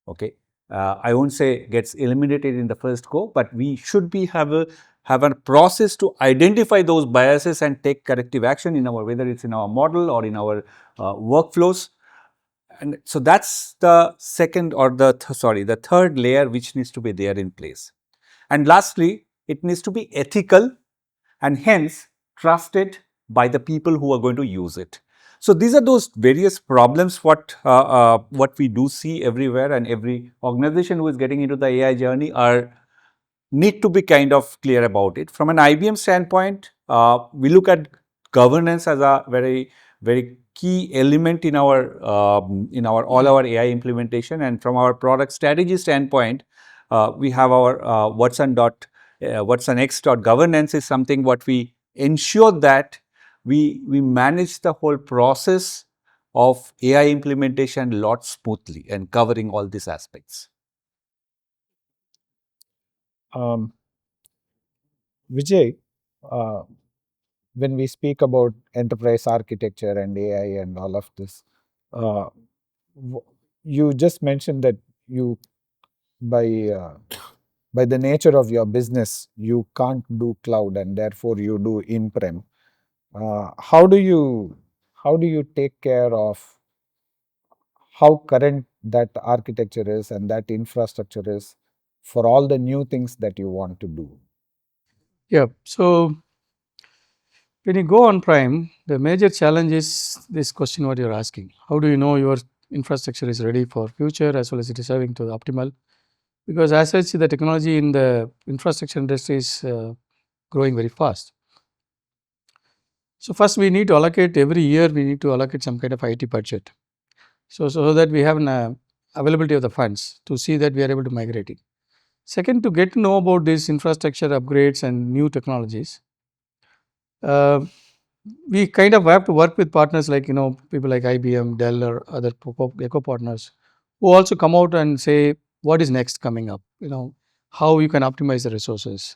Okay, I won't say gets eliminated in the first go, but we should have a process to identify those biases and take corrective action in our, whether it's in our model or in our workflows. And so that's the second, or the third layer which needs to be there in place. And lastly, it needs to be ethical and hence trusted by the people who are going to use it. So these are those various problems what we do see everywhere, and every organization who is getting into the AI journey need to be kind of clear about it. From an IBM standpoint, we look at governance as a very key element in our all our AI implementation. And from our product strategy standpoint, we have our Watson X governance is something what we ensure that we manage the whole process of AI implementation a lot smoothly and covering all these aspects. Vijay, uh, when we speak about enterprise architecture and AI and all of this, uh, you just mentioned that you, by by the nature of your business, you can't do cloud and therefore you do in-prem. How do you take care of how current that architecture is and that infrastructure is for all the new things that you want to do? Yeah. So when you go on prime, the major challenge is this question what you're asking. How do you know your infrastructure is ready for future as well as it is serving to the optimal? Because as such, the technology in the infrastructure industry is growing very fast. So first we need to allocate, every year we need to allocate some kind of IT budget. So that we have an availability of the funds to see that we are able to migrate it. Second, to get to know about these infrastructure upgrades and new technologies, we kind of have to work with partners like, people like IBM, Dell or other eco partners who also come out and say what is next coming up, how you can optimize the resources.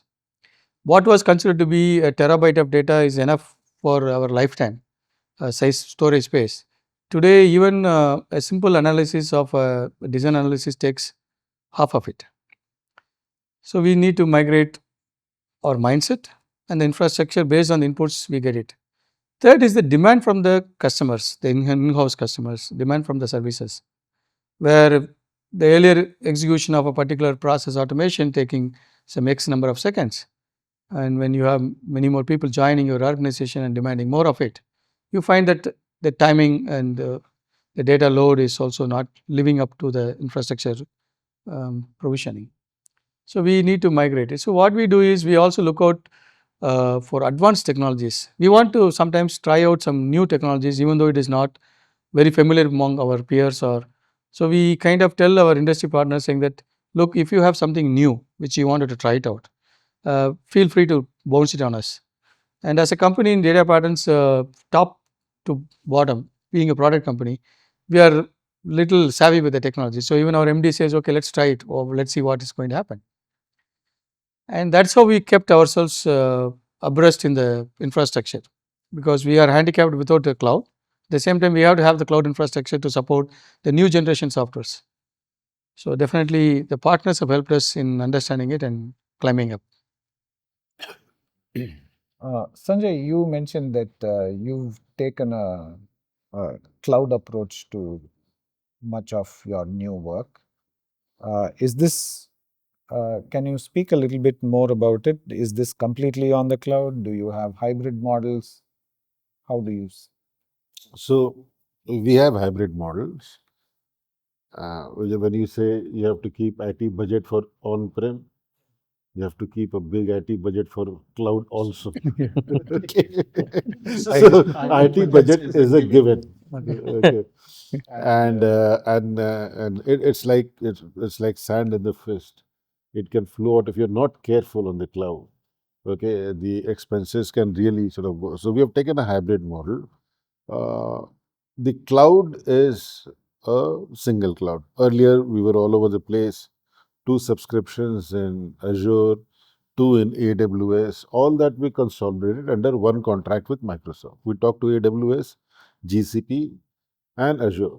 What was considered to be a terabyte of data is enough for our lifetime size storage space. Today, even a simple analysis of design analysis takes half of it. So we need to migrate our mindset and the infrastructure based on the inputs we get it. Third is the demand from the customers, the in-house customers, demand from the services, where the earlier execution of a particular process automation taking some X number of seconds, and when you have many more people joining your organization and demanding more of it, you find that the timing and the data load is also not living up to the infrastructure provisioning. So we need to migrate it. So what we do is we also look out for advanced technologies. We want to sometimes try out some new technologies, even though it is not very familiar among our peers. Or so we kind of tell our industry partners saying that, look, if you have something new which you wanted to try it out, feel free to bounce it on us. And as a company in data patterns, top to bottom, being a product company, we are little savvy with the technology. So even our MD says, okay, let's try it, or let's see what is going to happen. And that's how we kept ourselves abreast in the infrastructure, because we are handicapped without the cloud. At the same time, we have to have the cloud infrastructure to support the new generation softwares. So definitely the partners have helped us in understanding it and climbing up. Sanjay, you mentioned that you've taken a cloud approach to much of your new work. Is this can you speak a little bit more about it? Is this completely on the cloud? Do you have hybrid models? How do you? So we have hybrid models. When you say you have to keep IT budget for on-prem, you have to keep a big IT budget for cloud also. Okay. So IT budget is a given. Okay. And it's like sand in the fist. It can float if you're not careful on the cloud. Okay, the expenses can really sort of go. So we have taken a hybrid model. The cloud is a single cloud. Earlier, we were all over the place. 2 subscriptions in Azure, 2 in AWS. All that we consolidated under one contract with Microsoft. We talked to AWS, GCP, and Azure.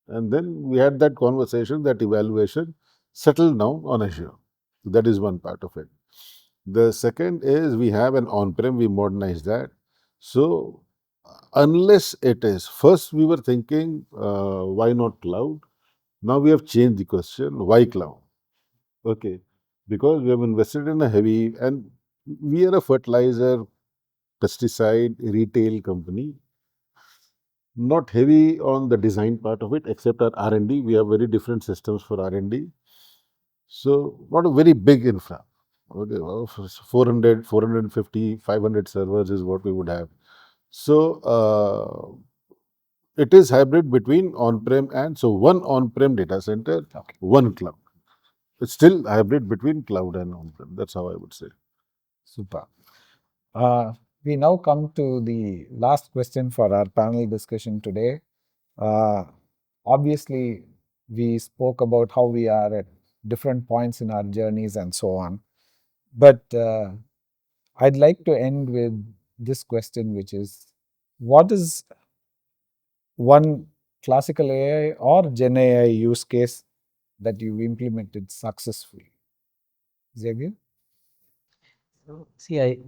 And then we had that conversation, that evaluation, settled now on Azure. That is one part of it. The second is we have an on-prem, we modernize that. So unless it is, first we were thinking, why not cloud? Now we have changed the question, why cloud? Okay, because we have invested in a heavy, and we are a fertilizer, pesticide, retail company, not heavy on the design part of it, except our R&D. We have very different systems for R&D. So not a very big infra. Okay, well, 400, 450, 500 servers is what we would have. So it is hybrid between on-prem and so one on-prem data center, one cloud. It's still hybrid between cloud and on-prem. That's how I would say. Super. We now come to the last question for our panel discussion today. Obviously, we spoke about how we are at different points in our journeys and so on. But I'd like to end with this question, which is, what is one classical AI or Gen AI use case that you implemented successfully? Xavier? See,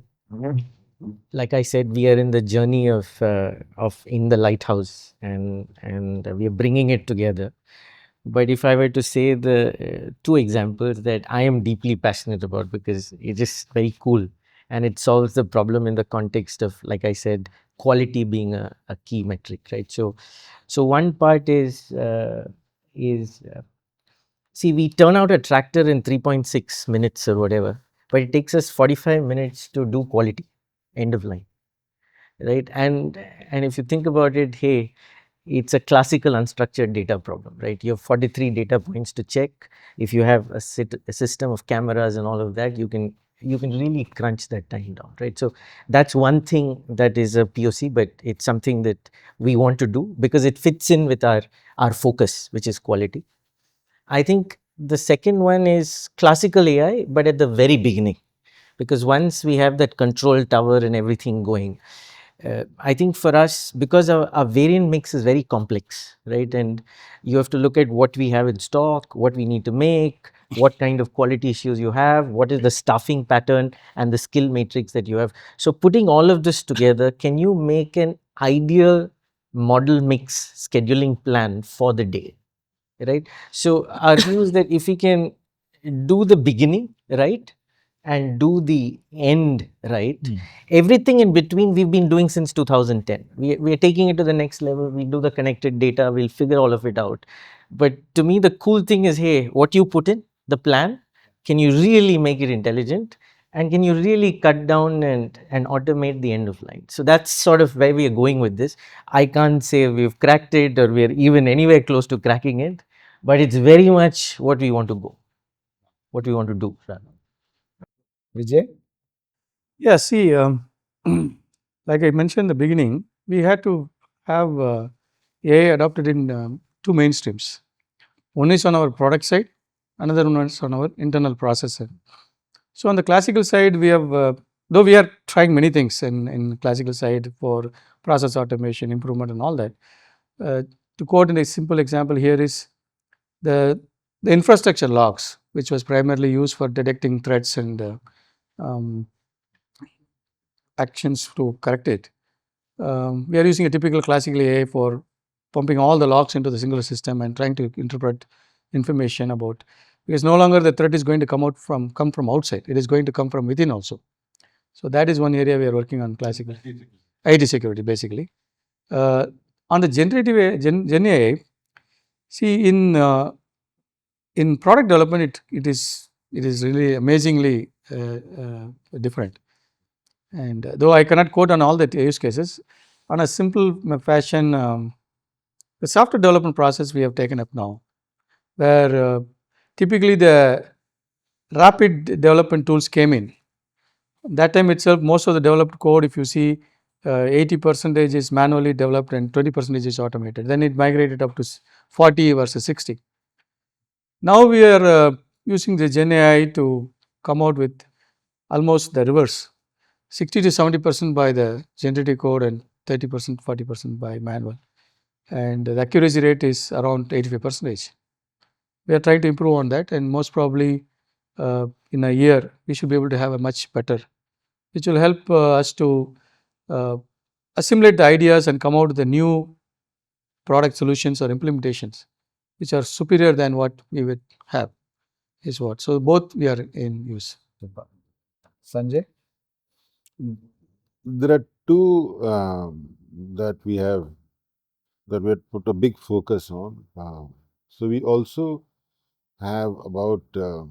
like I said, we are in the journey of in the lighthouse, and we are bringing it together. But if I were to say the 2 examples that I am deeply passionate about, because it is very cool and it solves the problem in the context of, like I said, quality being a key metric, right? So one part is see, we turn out a tractor in 3.6 minutes or whatever, but it takes us 45 minutes to do quality, end of line, right? And if you think about it, hey, it's a classical unstructured data problem, right? You have 43 data points to check. If you have a system of cameras and all of that, you can really crunch that time down, right? So that's one thing that is a POC, but it's something that we want to do because it fits in with our focus, which is quality. I think the second one is classical AI, but at the very beginning, because once we have that control tower and everything going, I think for us, because our variant mix is very complex, right? And you have to look at what we have in stock, what we need to make, what kind of quality issues you have, what is the staffing pattern and the skill matrix that you have. So putting all of this together, can you make an ideal model mix scheduling plan for the day, right? So our view is that if we can do the beginning right and do the end right, everything in between we've been doing since 2010. We are taking it to the next level. We do the connected data, we'll figure all of it out. But to me, the cool thing is, hey, what you put in the plan, can you really make it intelligent? And can you really cut down and automate the end of line? So that's sort of where we are going with this. I can't say we've cracked it or we're even anywhere close to cracking it, but it's very much what we want to go, what we want to do. Vijay? Yeah, see, like I mentioned in the beginning, we had to have AI adopted in two mainstreams. One is on our product side, another one is on our internal processor. So on the classical side, we have, though we are trying many things in classical side for process automation, improvement and all that. To quote in a simple example here is the infrastructure logs, which was primarily used for detecting threats and um, actions to correct it. We are using a typical classical AI for pumping all the logs into the single system and trying to interpret information about, because no longer the threat is going to come from outside, it is going to come from within also. So that is one area we are working on classical IT security basically. On the generative AI, Gen AI, see in product development it is really amazingly different. And though I cannot quote on all the use cases, on a simple fashion, the software development process we have taken up now, where typically the rapid development tools came in. That time itself, most of the developed code, if you see, 80% is manually developed and 20% is automated. Then it migrated up to 40 versus 60. Now we are using the Gen AI to come out with almost the reverse, 60 to 70% by the generative code and 30%, 40% by manual. And the accuracy rate is around 85%. We are trying to improve on that, and most probably in a year we should be able to have a much better, which will help us to assimilate the ideas and come out with the new product solutions or implementations which are superior than what we would have, is what. So both we are in use. Sanjay? There are two that we have put a big focus on. So we also have about a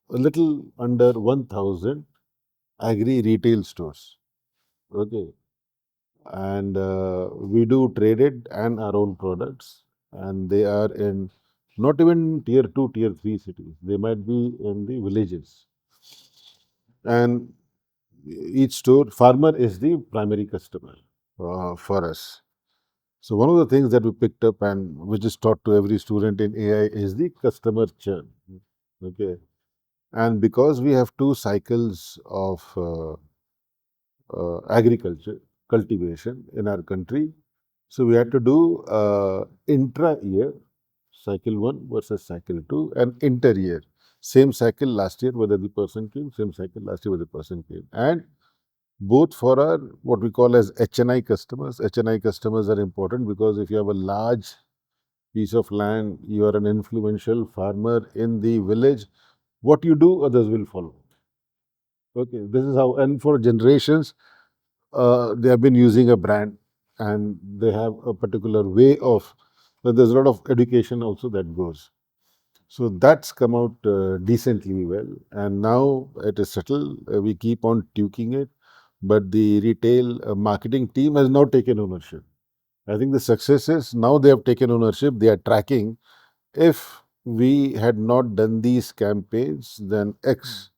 little under 1,000 agri retail stores. Okay, and we do traded and our own products, and they are in not even tier 2, tier 3 cities. They might be in the villages, and each store farmer is the primary customer for us. So one of the things that we picked up and which is taught to every student in AI is the customer churn. Okay, and because we have two cycles of agriculture cultivation in our country, so we had to do intra-year cycle 1 versus cycle 2 and inter-year. Same cycle last year whether the person came, same cycle last year whether the person came. And both for our what we call as HNI customers. HNI customers are important because if you have a large piece of land, you are an influential farmer in the village, what you do, others will follow. Okay, this is how, and for generations, they have been using a brand and they have a particular way of, there's a lot of education also that goes. So that's come out decently well, and now it is settled. We keep on tweaking it, but the retail marketing team has now taken ownership. I think the success is now they have taken ownership. They are tracking. If we had not done these campaigns, then X,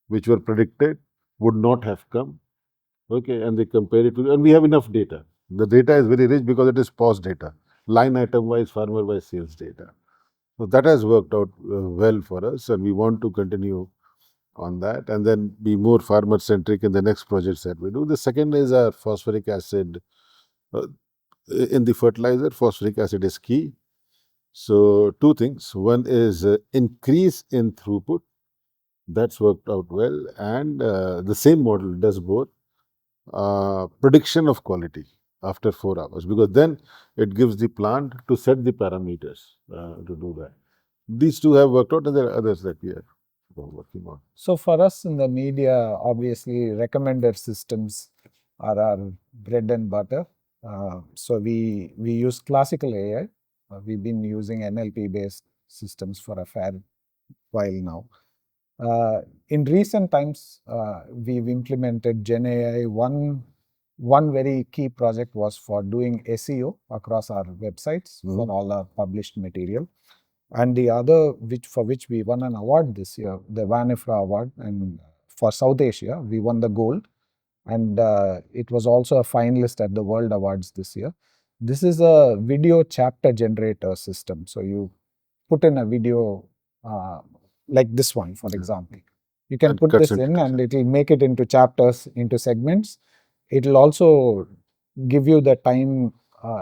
which were predicted, would not have come. Okay, and they compare it to, and we have enough data. The data is very rich because it is POS data, line item wise, farmer wise sales data. So that has worked out well for us, and we want to continue on that and then be more farmer centric in the next projects that we do. The second is our phosphoric acid. In the fertilizer, phosphoric acid is key. So, two things. One is increase in throughput. That's worked out well. And the same model does both. Prediction of quality after 4 hours, because then it gives the plant to set the parameters to do that. These two have worked out, and there are others that we are working on. So for us in the media, obviously recommender systems are our bread and butter. So we use classical AI. We've been using NLP based systems for a fair while now. In recent times, we've implemented Gen AI. One very key project was for doing SEO across our websites for all our published material. And the other, for which we won an award this year, the Vanifra Award, and for South Asia, we won the gold. And it was also a finalist at the World Awards this year. This is a video chapter generator system. So you put in a video like this one, for example. You can put this in and it will make it into chapters, into segments. It will also give you the time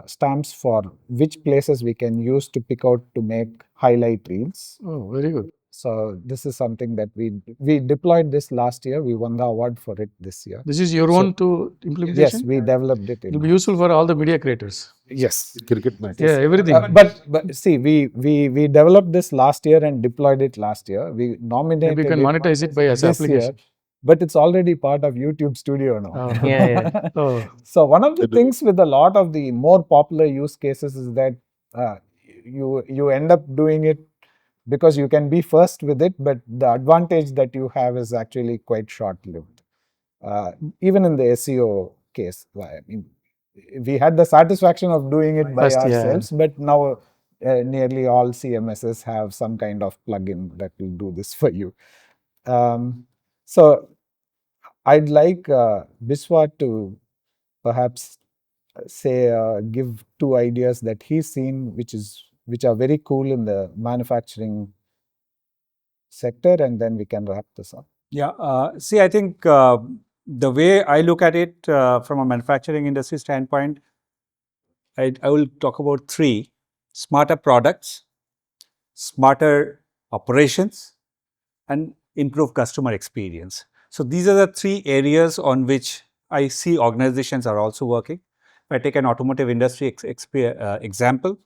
stamps for which places we can use to pick out to make highlight reels. Oh, very good. So this is something that we deployed this last year. We won the award for it this year. This is your own to implementation? Yes, we developed it. It will be useful for all the media creators. Yes. Cricket matches. Yeah, everything. But see, we developed this last year and deployed it last year. We nominated Maybe you can monetize it by as this application. year, but it's already part of YouTube Studio now. Oh. Yeah. Oh, So one of the things with a lot of the more popular use cases is that you end up doing it because you can be first with it, but the advantage that you have is actually quite short-lived. Even in the SEO case, I mean, we had the satisfaction of doing it by First, yeah. ourselves, but now nearly all CMSs have some kind of plugin that will do this for you. So I'd like Biswa to perhaps say give two ideas that he's seen, which are very cool in the manufacturing sector, and then we can wrap this up. Yeah, see, I think the way I look at it from a manufacturing industry standpoint, I will talk about three: smarter products, smarter operations, and improve customer experience. So these are the three areas on which I see organizations are also working. If I take an automotive industry example,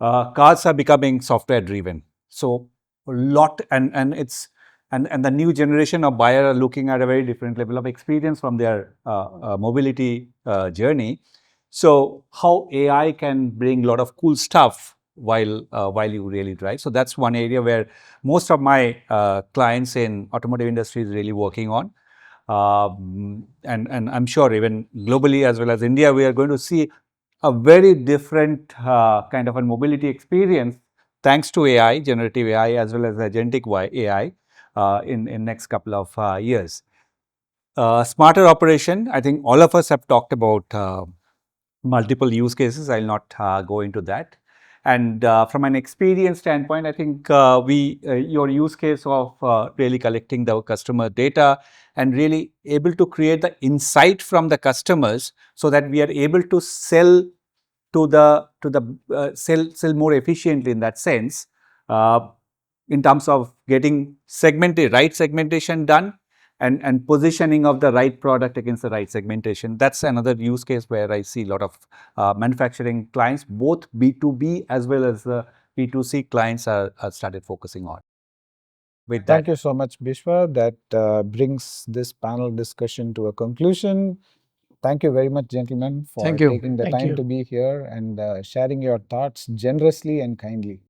cars are becoming software driven. So a lot, and it's and the new generation of buyer are looking at a very different level of experience from their mobility journey. So how AI can bring a lot of cool stuff while you really drive. So that's one area where most of my clients in automotive industry is really working on. And I'm sure even globally as well as India, we are going to see a very different kind of a mobility experience thanks to AI, generative AI, as well as agentic AI in next couple of years. Smarter operation, I think all of us have talked about multiple use cases. I'll not go into that. And from an experience standpoint, I think your use case of really collecting the customer data and really able to create the insight from the customers so that we are able to sell sell more efficiently in that sense, in terms of getting right segmentation done and positioning of the right product against the right segmentation. That's another use case where I see a lot of manufacturing clients, both B2B as well as B2C clients are started focusing on. With that. Thank you so much, Bishwa. That brings this panel discussion to a conclusion. Thank you very much, gentlemen, for taking the time to be here and sharing your thoughts generously and kindly.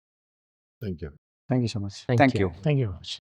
Thank you. Thank you so much. Thank you. Thank you very much.